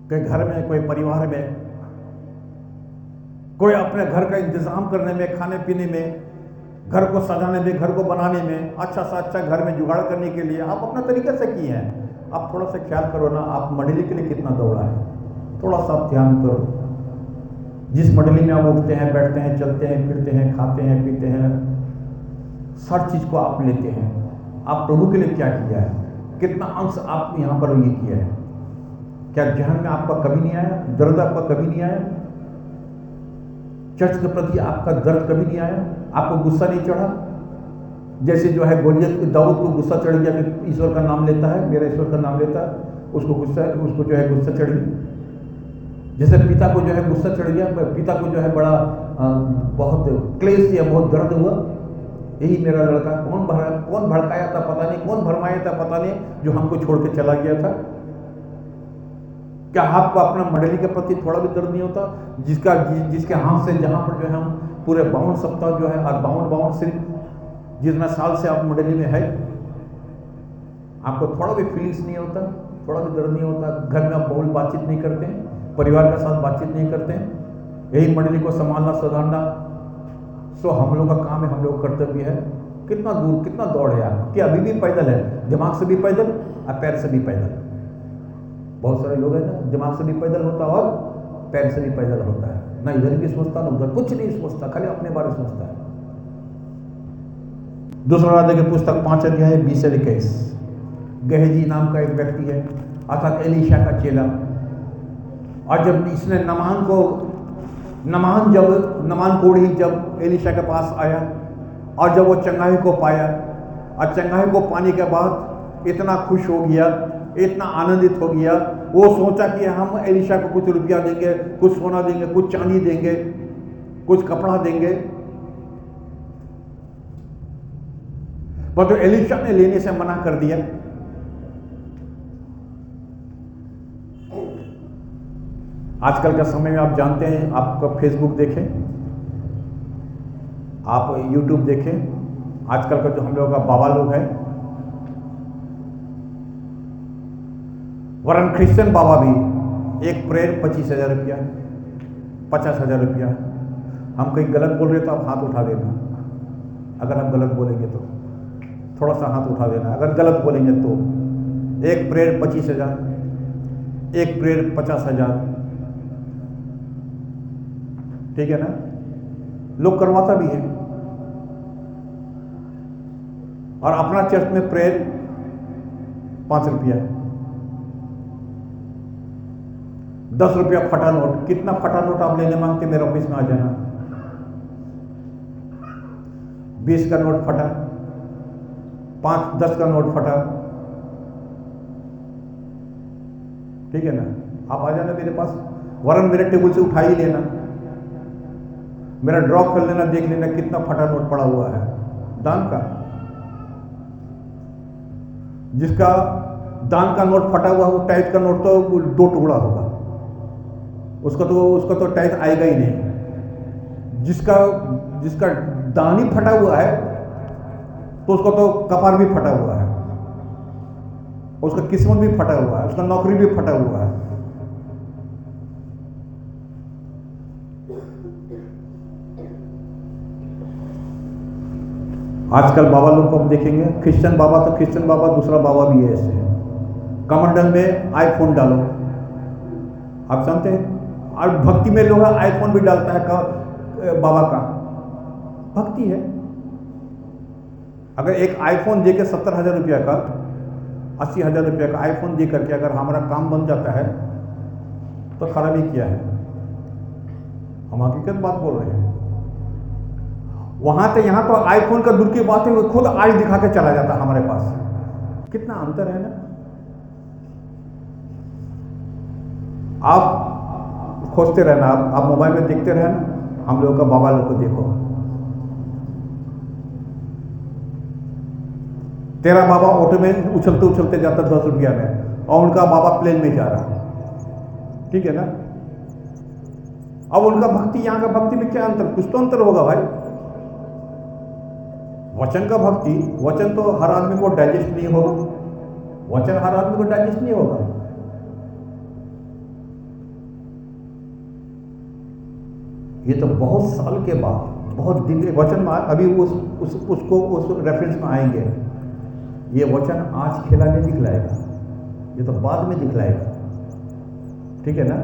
Speaker 1: कोई घर में, कोई परिवार में, कोई अपने घर का इंतजाम करने में, खाने पीने में, घर को सजाने में, घर को बनाने में, अच्छा सा अच्छा घर में जुगाड़ करने के लिए आप अपना तरीके से किए हैं। आप थोड़ा सा ख्याल करो ना, आप मंडली के लिए कितना दौड़ा है, थोड़ा सा आप ध्यान करो। जिस मंडली में आप उठते हैं, बैठते हैं, चलते हैं, फिरते हैं, खाते हैं, पीते हैं, हर चीज़ को आप लेते हैं, आप प्रभु के लिए क्या किया है, कितना अंश आप यहाँ पर ये किया है। क्या जहन में आपका कभी नहीं आया, दर्द आपका कभी नहीं आया, चर्च के प्रति आपका दर्द कभी नहीं आया, आपको गुस्सा नहीं चढ़ा? जैसे जो है गोलियत दाऊद को गुस्सा चढ़ गया कि ईश्वर का नाम लेता है, मेरा ईश्वर का नाम लेता है, उसको जो है गुस्सा चढ़ गया। जैसे पिता को जो है गुस्सा चढ़ गया, पिता को जो है बड़ा बहुत क्लेश या बहुत दर्द हुआ, यही मेरा लड़का कौन भड़काया था पता नहीं, कौन भरमाया था पता नहीं, जो हमको छोड़ के चला गया था। क्या आपको अपना मंडली के प्रति थोड़ा भी दर्द नहीं होता? जिसके हाथ से जहाँ पर जो है हम पूरे 52 सप्ताह जो है, और 52 सिर्फ जितना साल से आप मंडली में है, आपको थोड़ा भी फीलिंग्स नहीं होता, थोड़ा भी दर्द नहीं होता? घर में आप बहुत बातचीत नहीं करते हैं, परिवार के साथ बातचीत नहीं करते हैं, यही मंडली को संभालना सुधारना सो हम लोग का काम है, हम लोग कर्तव्य है। कितना दूर, कितना दौड़ है आप, कि अभी भी पैदल है, दिमाग से भी पैदल और पैर से भी पैदल। बहुत सारे लोग हैं ना, दिमाग से भी पैदल होता और पैर से भी पैदल होता है, ना इधर भी सोचता ना उधर, कुछ नहीं सोचता, खाली अपने बारे में सोचता है। दूसरा राजा की पुस्तक 5 अध्याय 20 से 21। गहजी नाम का एक व्यक्ति है, अर्थात एलीशा का चेला, और जब इसने नमान कोढ़ी जब एलीशा के पास आया, और जब वो चंगाई को पाया, और चंगाई को पाने के बाद इतना खुश हो गया, इतना आनंदित हो गया, वो सोचा कि हम एलीशा को कुछ रुपया देंगे, कुछ सोना देंगे, कुछ चांदी देंगे, कुछ कपड़ा देंगे, पर तो एलीशा ने लेने से मना कर दिया। आजकल का समय में आप जानते हैं, आप फेसबुक देखें, आप यूट्यूब देखें, आजकल का जो हम लोग का बाबा लोग हैं, वरन क्रिश्चियन बाबा भी एक प्रेयर 25,000 रुपया, 50,000 रुपया। हम कहीं गलत बोल रहे तो आप हाथ उठा देना, अगर हम गलत बोलेंगे तो थोड़ा सा हाथ उठा देना, अगर गलत बोलेंगे तो। एक प्रेयर 25,000, एक प्रेयर 50,000, ठीक है ना? लोग करवाता भी है। और अपना चर्च में प्रेयर 5 रुपया, 10 रुपया फटा नोट। कितना फटा नोट आप लेने मांगते? मेरे ऑफिस में आ जाना। 20 का नोट फटा, 5-10 का नोट फटा, ठीक है ना? आप आ जाना मेरे पास, वरन मेरे टेबल से उठा ही लेना, मेरा ड्रॉ कर लेना, देख लेना कितना फटा नोट पड़ा हुआ है दान का। जिसका दान का नोट फटा हुआ, वो टाइट का नोट तो 2 टुकड़ा होगा, उसका तो टाइट आएगा ही नहीं। जिसका दान ही फटा हुआ है, तो उसका तो कपार भी फटा हुआ है, उसका किस्मत भी फटा हुआ है, उसका नौकरी भी फटा हुआ है। आजकल बाबा लोग को हम देखेंगे, क्रिश्चियन बाबा तो क्रिश्चियन बाबा, दूसरा बाबा भी है ऐसे, कमंडल में आईफोन डालो, आप जानते हैं। और भक्ति में लोग आईफोन भी डालता है बाबा का, भक्ति है। अगर एक आईफोन देके 70,000 रुपया का, 80,000 रुपया का आईफोन दे करके अगर हमारा काम बन जाता है तो खराबी किया है। हम हकीकत बात बोल रहे हैं। वहां से यहां तो आईफोन का दूर की बात है, वो खुद आज दिखा के चला जाता हमारे पास। कितना अंतर है ना। आप खोजते रहना, आप मोबाइल में देखते रहना, हम लोगों का बाबा लोग को देखो। तेरा बाबा ऑटो में उछलते उछलते जाता 10 रुपया में, और उनका बाबा प्लेन में जा रहा, ठीक है ना। अब उनका भक्ति, यहाँ का भक्ति में क्या अंतर? कुछ तो अंतर होगा भाई। वचन का भक्ति, वचन तो हर आदमी को डाइजेस्ट नहीं होगा, वचन हर आदमी को डाइजेस्ट नहीं होगा। ये तो बहुत साल के बाद बहुत दिन वचन में अभी उसको उस रेफरेंस में आएंगे। ये वचन आज खेला नहीं दिखलाएगा, ये तो बाद में दिखलाएगा, ठीक है ना।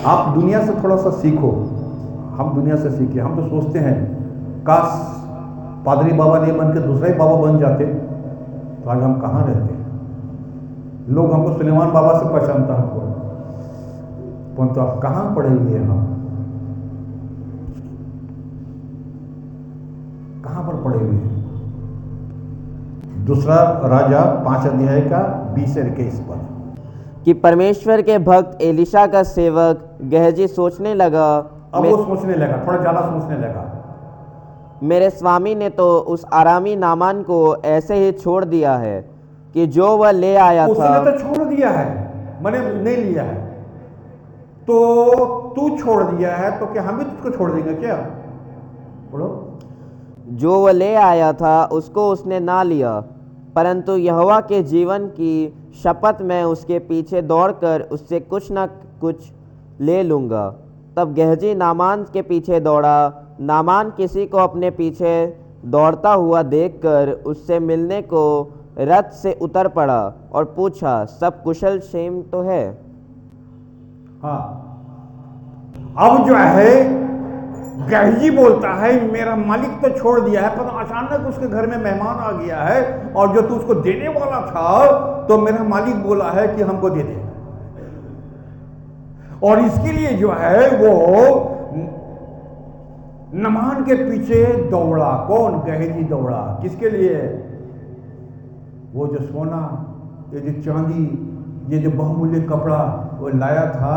Speaker 1: आप दुनिया से थोड़ा सा सीखो, हम दुनिया से सीखे। हम तो सोचते हैं काश पादरी बाबा नहीं बन के दूसरा ही बाबा बन जाते तो आज हम कहाँ रहते। लोग हमको सुलेमान बाबा से पहचानता हमको, परंतु आप कहाँ पड़े हुए हैं, हम कहाँ पर पड़े हुए हैं। दूसरा राजा 5 अध्याय का 20 से 21 पद
Speaker 2: कि परमेश्वर के भक्त एलिशा का सेवक गहजी सोचने लगा,
Speaker 1: अब वो सोचने लगा, थोड़ा ज्यादा सोचने लगा।
Speaker 2: मेरे स्वामी ने तो उस आरामी नामान को ऐसे ही छोड़ दिया है कि जो वह ले आया था।
Speaker 1: उसने तो छोड़ दिया है, मैंने नहीं लिया है, तो तू छोड़ दिया है तो क्या हम भी तुझको छोड़ देंगे क्या? बोलो।
Speaker 2: जो वह ले आया था उसको उसने ना लिया, परंतु यहोवा के जीवन की शपथ मैं उसके पीछे दौड़कर उससे कुछ न कुछ ले लूँगा। तब गहजी नामान के पीछे दौड़ा। नामान किसी को अपने पीछे दौड़ता हुआ देखकर उससे मिलने को रथ से उतर पड़ा और पूछा, सब कुशल क्षेम तो है?
Speaker 1: हाँ, अब जो है गहजी बोलता है मेरा मालिक तो छोड़ दिया है, पर अचानक उसके घर में मेहमान आ गया है और जो तू उसको देने वाला था तो मेरा मालिक बोला है कि हमको दे दे। और इसके लिए जो है वो नामान के पीछे दौड़ा। कौन? गहजी दौड़ा। किसके लिए? वो जो सोना, ये जो चांदी, ये जो बहुमूल्य कपड़ा वो लाया था,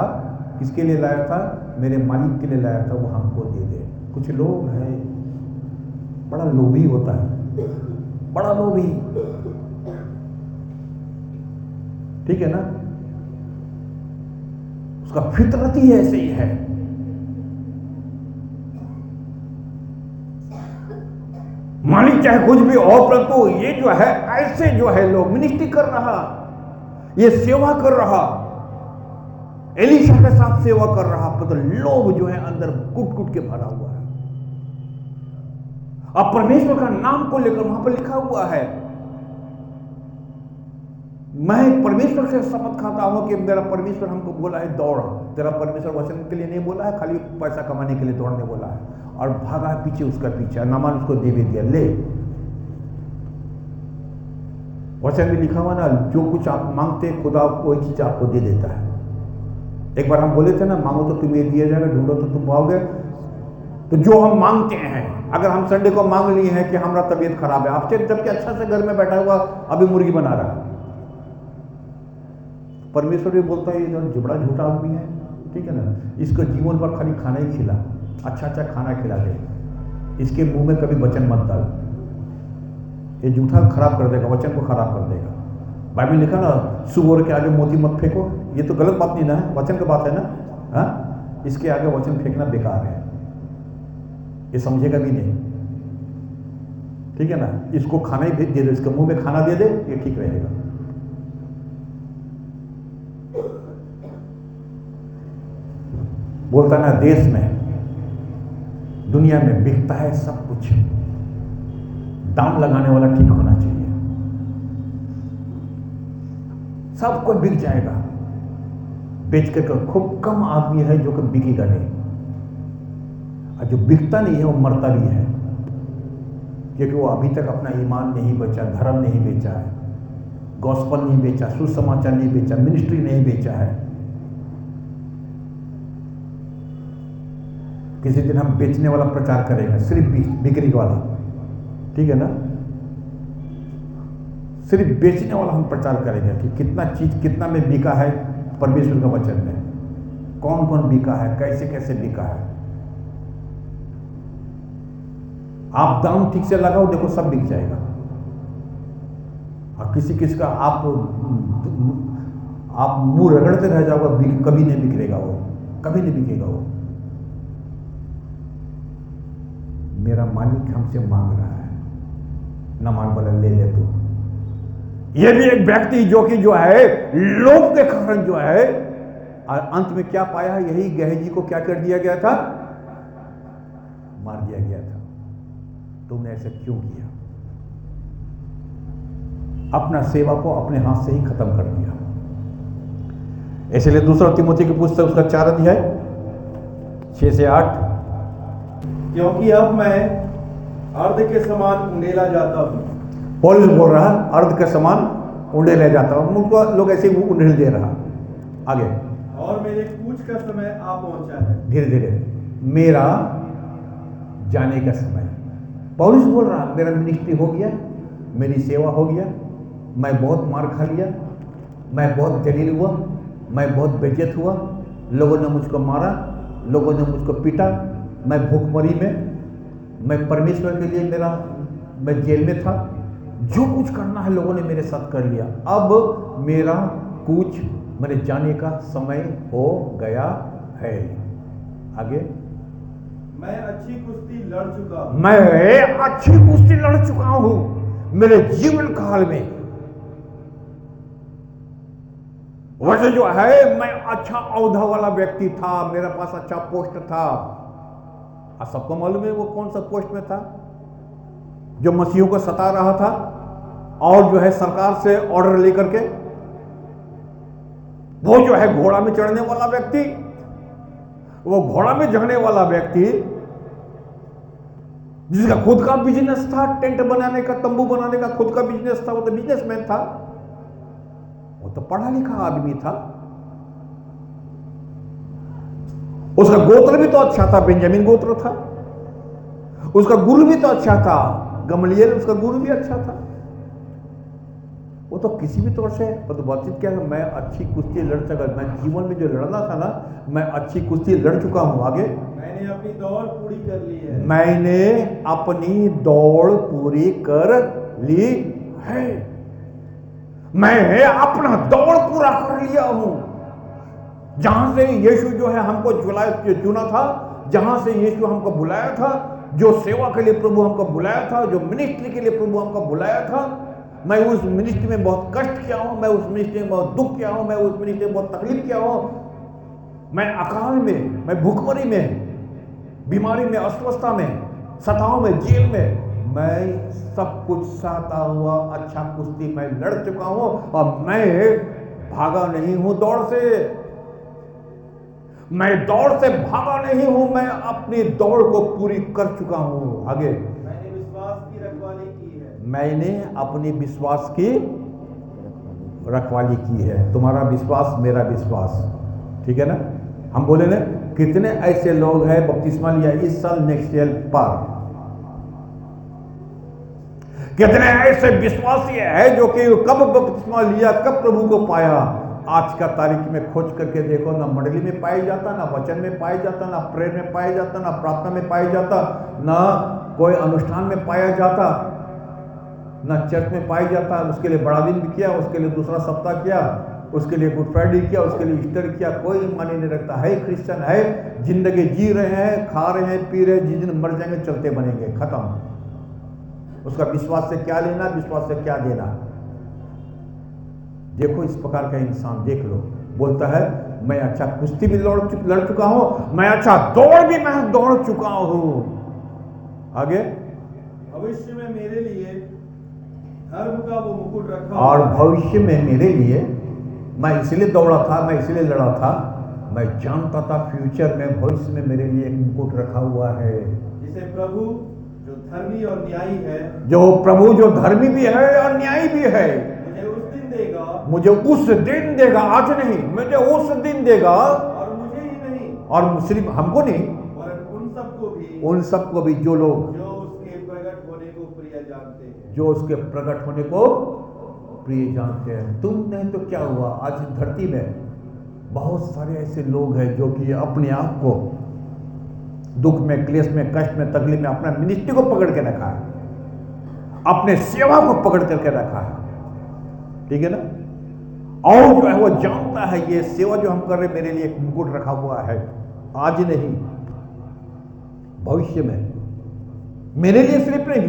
Speaker 1: किसके लिए लाया था? मेरे मालिक के लिए लाया था, वो हमको दे दे। कुछ लोग हैं बड़ा लोभी होता है, बड़ा लोभी, ठीक है ना, उसका फितरत ही ऐसे ही है। मालिक चाहे कुछ भी हो, परंतु ये जो है ऐसे जो है लोग मिनिस्ट्री कर रहा, ये सेवा कर रहा, एलीशा के साथ सेवा कर रहा, पर तो लोभ जो है अंदर कुट कुट के भरा हुआ है। अब परमेश्वर का नाम को लेकर वहां पर लिखा हुआ है, मैं परमेश्वर से शपथ खाता हूं कि मेरा परमेश्वर हमको बोला है दौड़। तेरा परमेश्वर वचन के लिए नहीं बोला है, खाली पैसा कमाने के लिए दौड़ने बोला है। और भागा पीछे, उसका पीछे। नामान उसको दे भी दिया, ले। वचन में लिखा हुआ ना, जो कुछ आप मांगते खुदा कोई चीज आपको दे देता है। एक बार हम बोले थे ना, मांगो तो तुम्हें दिया जाएगा, ढूंढो तो तुम पाओगे। तो जो हम मांगते हैं, अगर हम संडे को मांग लिए हैं कि हमारा तबीयत खराब है, आपसे जबकि अच्छा से घर में बैठा हुआ अभी मुर्गी बना रहा है, परमेश्वर भी बोलता है ये बड़ा झूठा आदमी है, ठीक है ना, इसको जीवन भर खाली खाना ही खिला, अच्छा अच्छा खाना खिला दे, इसके मुंह में कभी वचन मत डाल, ये झूठा खराब कर देगा, वचन को खराब कर देगा। बाइबल लिखा ना, सुअर के आगे मोती मत फेंको। ये तो गलत बात नहीं ना है, वचन की बात है ना। हाँ, इसके आगे वचन फेंकना बेकार है, ये समझेगा भी नहीं, ठीक है ना। इसको खाना ही दे दे, इसके मुंह में खाना दे दे, ये ठीक रहेगा। बोलता ना, देश में दुनिया में बिकता है सब कुछ, दाम लगाने वाला ठीक होना चाहिए। सब कुछ बिक जाएगा, बेच कर खूब कम आदमी है जो कि बिकेगा नहीं, और जो बिकता नहीं है वो मरता भी है, क्योंकि वो अभी तक अपना ईमान नहीं बेचा, धर्म नहीं बेचा है, गॉस्पल नहीं बेचा, सुसमाचार नहीं बेचा, मिनिस्ट्री नहीं बेचा है। किसी दिन हम बेचने वाला प्रचार करेंगे, सिर्फ बिक्री वाला, ठीक है ना, सिर्फ बेचने वाला हम प्रचार करेंगे कि कितना चीज कितना में बिका है परमेश्वर का वचन में, कौन कौन बिका है, कैसे कैसे बिका है। आप दाम ठीक से लगाओ, देखो सब बिक जाएगा। और किसी किसी का आप मुंह रगड़ते रह जाओगे, कभी नहीं बिकेगा वो, कभी नहीं बिकेगा वो। मेरा मालिक हमसे मांग रहा है, ना मान बोला ले ले तू। ये भी एक व्यक्ति जो कि जो है लोभ के कारण जो है और अंत में क्या पाया? यही गेहजी को क्या कर दिया गया था? मार दिया गया था। तुमने ऐसा क्यों किया? अपना सेवा को अपने हाथ से ही खत्म कर दिया। इसलिए दूसरा तिमोथी की पुस्तक उसका 4 अध्याय 6 से 8,
Speaker 3: क्योंकि अब मैं अर्ध के समान उंडेला जाता हूँ।
Speaker 1: पौलुस बोल रहा है अर्ध के समान उंडेला जाता हूं। उनको लोग ऐसे ही उंडेल दे रहा। आगे,
Speaker 3: और मेरे कूच का समय आ पहुंचा है।
Speaker 1: धीरे धीरे मेरा जाने का समय। पौलुस बोल रहा मेरा मिनिस्ट्री हो गया, मेरी सेवा हो गया, मैं बहुत मार खा लिया, मैं बहुत जलील हुआ, मैं बहुत बेइज्जत हुआ, लोगों ने मुझको मारा, लोगों ने मुझको पीटा, मैं भूखमरी में, मैं परमेश्वर के लिए मैं जेल में था, जो कुछ करना है लोगों ने मेरे साथ कर लिया। अब मेरा कुछ मेरे जाने का समय हो गया है। आगे,
Speaker 3: मैं अच्छी कुश्ती लड़ चुका हूं।
Speaker 1: मैं अच्छी कुश्ती लड़ चुका हूं मेरे जीवन काल में। वैसे जो है मैं अच्छा औहदा वाला व्यक्ति था, मेरे पास अच्छा पोस्ट था। और सबको मालूम है वो कौन सा पोस्ट में था? जो मसीहों को सता रहा था और जो है सरकार से ऑर्डर लेकर के, वो जो है घोड़ा में चढ़ने वाला व्यक्ति, वो घोड़ा में चढ़ने वाला व्यक्ति जिसका खुद का बिजनेस था, टेंट बनाने का, तंबू बनाने का खुद का बिजनेस था, वो तो बिजनेसमैन था, वो तो पढ़ा लिखा आदमी था। उसका गोत्र भी तो अच्छा था, बेंजामिन गोत्र था। उसका गुरु भी तो अच्छा था, गमलिएल उसका गुरु भी अच्छा था। वो तो किसी भी तौर से बातचीत किया, मैं अच्छी कुश्ती लड़ सका, मैं जीवन में जो लड़ना था ना, मैं अच्छी कुश्ती लड़ चुका हूं। आगे,
Speaker 3: मैंने अपनी दौड़ पूरी कर ली है।
Speaker 1: मैंने अपनी दौड़ पूरी कर ली है। मैं अपना दौड़ पूरा कर लिया हूं। जहां से यीशु जो है हमको चुना था, जहां से यीशु हमको बुलाया था, जो सेवा के लिए प्रभु हमको बुलाया था, जो मिनिस्ट्री के लिए प्रभु हमको बुलाया था, मैं उस मिनिस्ट्री में बहुत कष्ट किया हूं, मैं उस मिनिस्ट्री में बहुत दुख किया हूं, मैं उस मिनिस्ट्री में बहुत तकलीफ किया हूं। मैं अकाल में, मैं भूखमरी में, बीमारी में, अस्वस्थता में, सताओं में, जेल में, मैं सब कुछ सहता हुआ अच्छा कुश्ती मैं लड़ चुका हूं। और मैं भागा नहीं हूं दौड़ से, मैं दौड़ से भागा नहीं हूं, मैं अपनी दौड़ को पूरी कर चुका हूं। आगे,
Speaker 3: मैंने विश्वास की रखवाली की है।
Speaker 1: मैंने अपने विश्वास की रखवाली की है। तुम्हारा विश्वास मेरा विश्वास, ठीक है ना? हम बोले ना, कितने ऐसे लोग हैं बपतिस्मा लिया इस साल, नेक्स्ट ईयर पार। कितने ऐसे विश्वासी है जो कि कब बपतिस्मा लिया, कब प्रभु को पाया। आज का तारीख में खोज करके देखो, ना मंडली में पाया जाता, ना वचन में पाया जाता, ना प्रेयर में पाया जाता, ना प्रार्थना में पाया जाता, ना कोई अनुष्ठान में पाया जाता, ना चर्च में पाया जाता। उसके लिए बड़ा दिन भी किया, उसके लिए दूसरा सप्ताह किया, उसके लिए गुड फ्राइडे किया, उसके लिए ईस्टर किया, कोई मानी नहीं रखता है। क्रिश्चियन है, जिंदगी जी रहे हैं, खा रहे हैं, पी रहे हैं, जिस दिन मर जाएंगे चलते बनेंगे, खत्म। उसका विश्वास से क्या लेना, विश्वास से क्या देना। देखो इस प्रकार का इंसान देख लो, बोलता है मैं अच्छा कुश्ती भी लड़ चुका हूं, मैं अच्छा दौड़ भी मैं दौड़ चुका हूं। आगे,
Speaker 3: भविष्य में मेरे लिए धर्म का वो मुकुट रखा
Speaker 1: और
Speaker 3: हुआ है।
Speaker 1: भविष्य में मेरे लिए, मैं इसलिए दौड़ा था, मैं इसलिए लड़ा था, मैं जानता था फ्यूचर में, भविष्य में मेरे लिए एक मुकुट रखा हुआ है।
Speaker 3: जिसे प्रभु जो धर्मी और न्यायी है,
Speaker 1: जो प्रभु जो धर्मी भी है और न्यायी भी है,
Speaker 3: मुझे उस दिन देगा,
Speaker 1: मुझे उस दिन देगा, आज नहीं, मुझे उस दिन देगा।
Speaker 3: और मुझे ही नहीं,
Speaker 1: और सिर्फ हमको नहीं,
Speaker 3: वरन उन सबको भी
Speaker 1: उन सबको भी जो लोग
Speaker 3: जो उसके प्रकट होने को प्रिय जानते हैं।
Speaker 1: जो उसके प्रकट होने को प्रिय जानते हैं। तुमने तो क्या हुआ, आज धरती में बहुत सारे ऐसे लोग हैं जो कि अपने आप को दुख में, क्लेश में, कष्ट में, तकलीफ में अपना मिनिस्ट्री को पकड़ के रखा है, अपने सेवा को पकड़ करके रखा है, ठीक है ना? और जो है वो जानता है ये सेवा जो हम कर रहे हैं, मेरे लिए एक मुकुट रखा हुआ है, आज नहीं भविष्य में। मेरे लिए सिर्फ नहीं,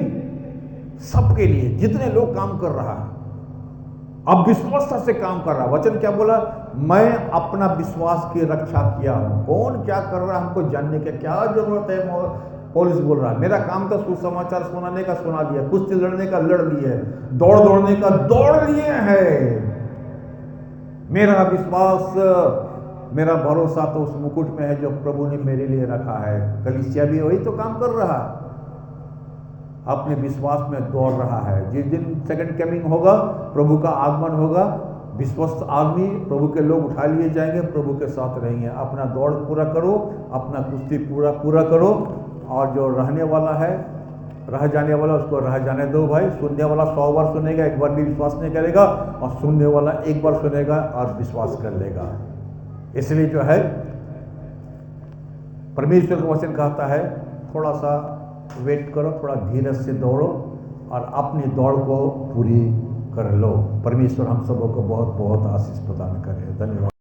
Speaker 1: सबके लिए, जितने लोग काम कर रहा है, अब विश्वासता से काम कर रहा। वचन क्या बोला? मैं अपना विश्वास की रक्षा किया हूं। कौन क्या कर रहा है हमको जानने की क्या जरूरत है? पौलुस बोल रहा है मेरा काम तो सुसमाचार सुनाने का सुना दिया, कुश्ती लड़ने का लड़ लिए, दौड़ने का दौड़ लिए है। मेरा विश्वास, मेरा भरोसा तो उस मुकुट में है जो प्रभु ने मेरे लिए रखा है। कलीसिया भी वही तो काम कर रहा है, अपने विश्वास में दौड़ रहा है। जिस दिन सेकंड कमिंग होगा, प्रभु का आगमन होगा, विश्वस्त आदमी, प्रभु के लोग उठा लिए जाएंगे, प्रभु के साथ रहेंगे। अपना दौड़ पूरा करो, अपना कुश्ती पूरा करो, और जो रहने वाला है, रह जाने वाला, उसको रह जाने दो भाई। सुनने वाला 100 बार सुनेगा, एक बार भी विश्वास नहीं करेगा, और सुनने वाला एक बार सुनेगा और विश्वास कर लेगा। इसलिए जो है परमेश्वर का वचन कहता है थोड़ा सा वेट करो, थोड़ा धीरज से दौड़ो और अपनी दौड़ को पूरी कर लो। परमेश्वर हम सबों को बहुत बहुत आशीष प्रदान करे। धन्यवाद।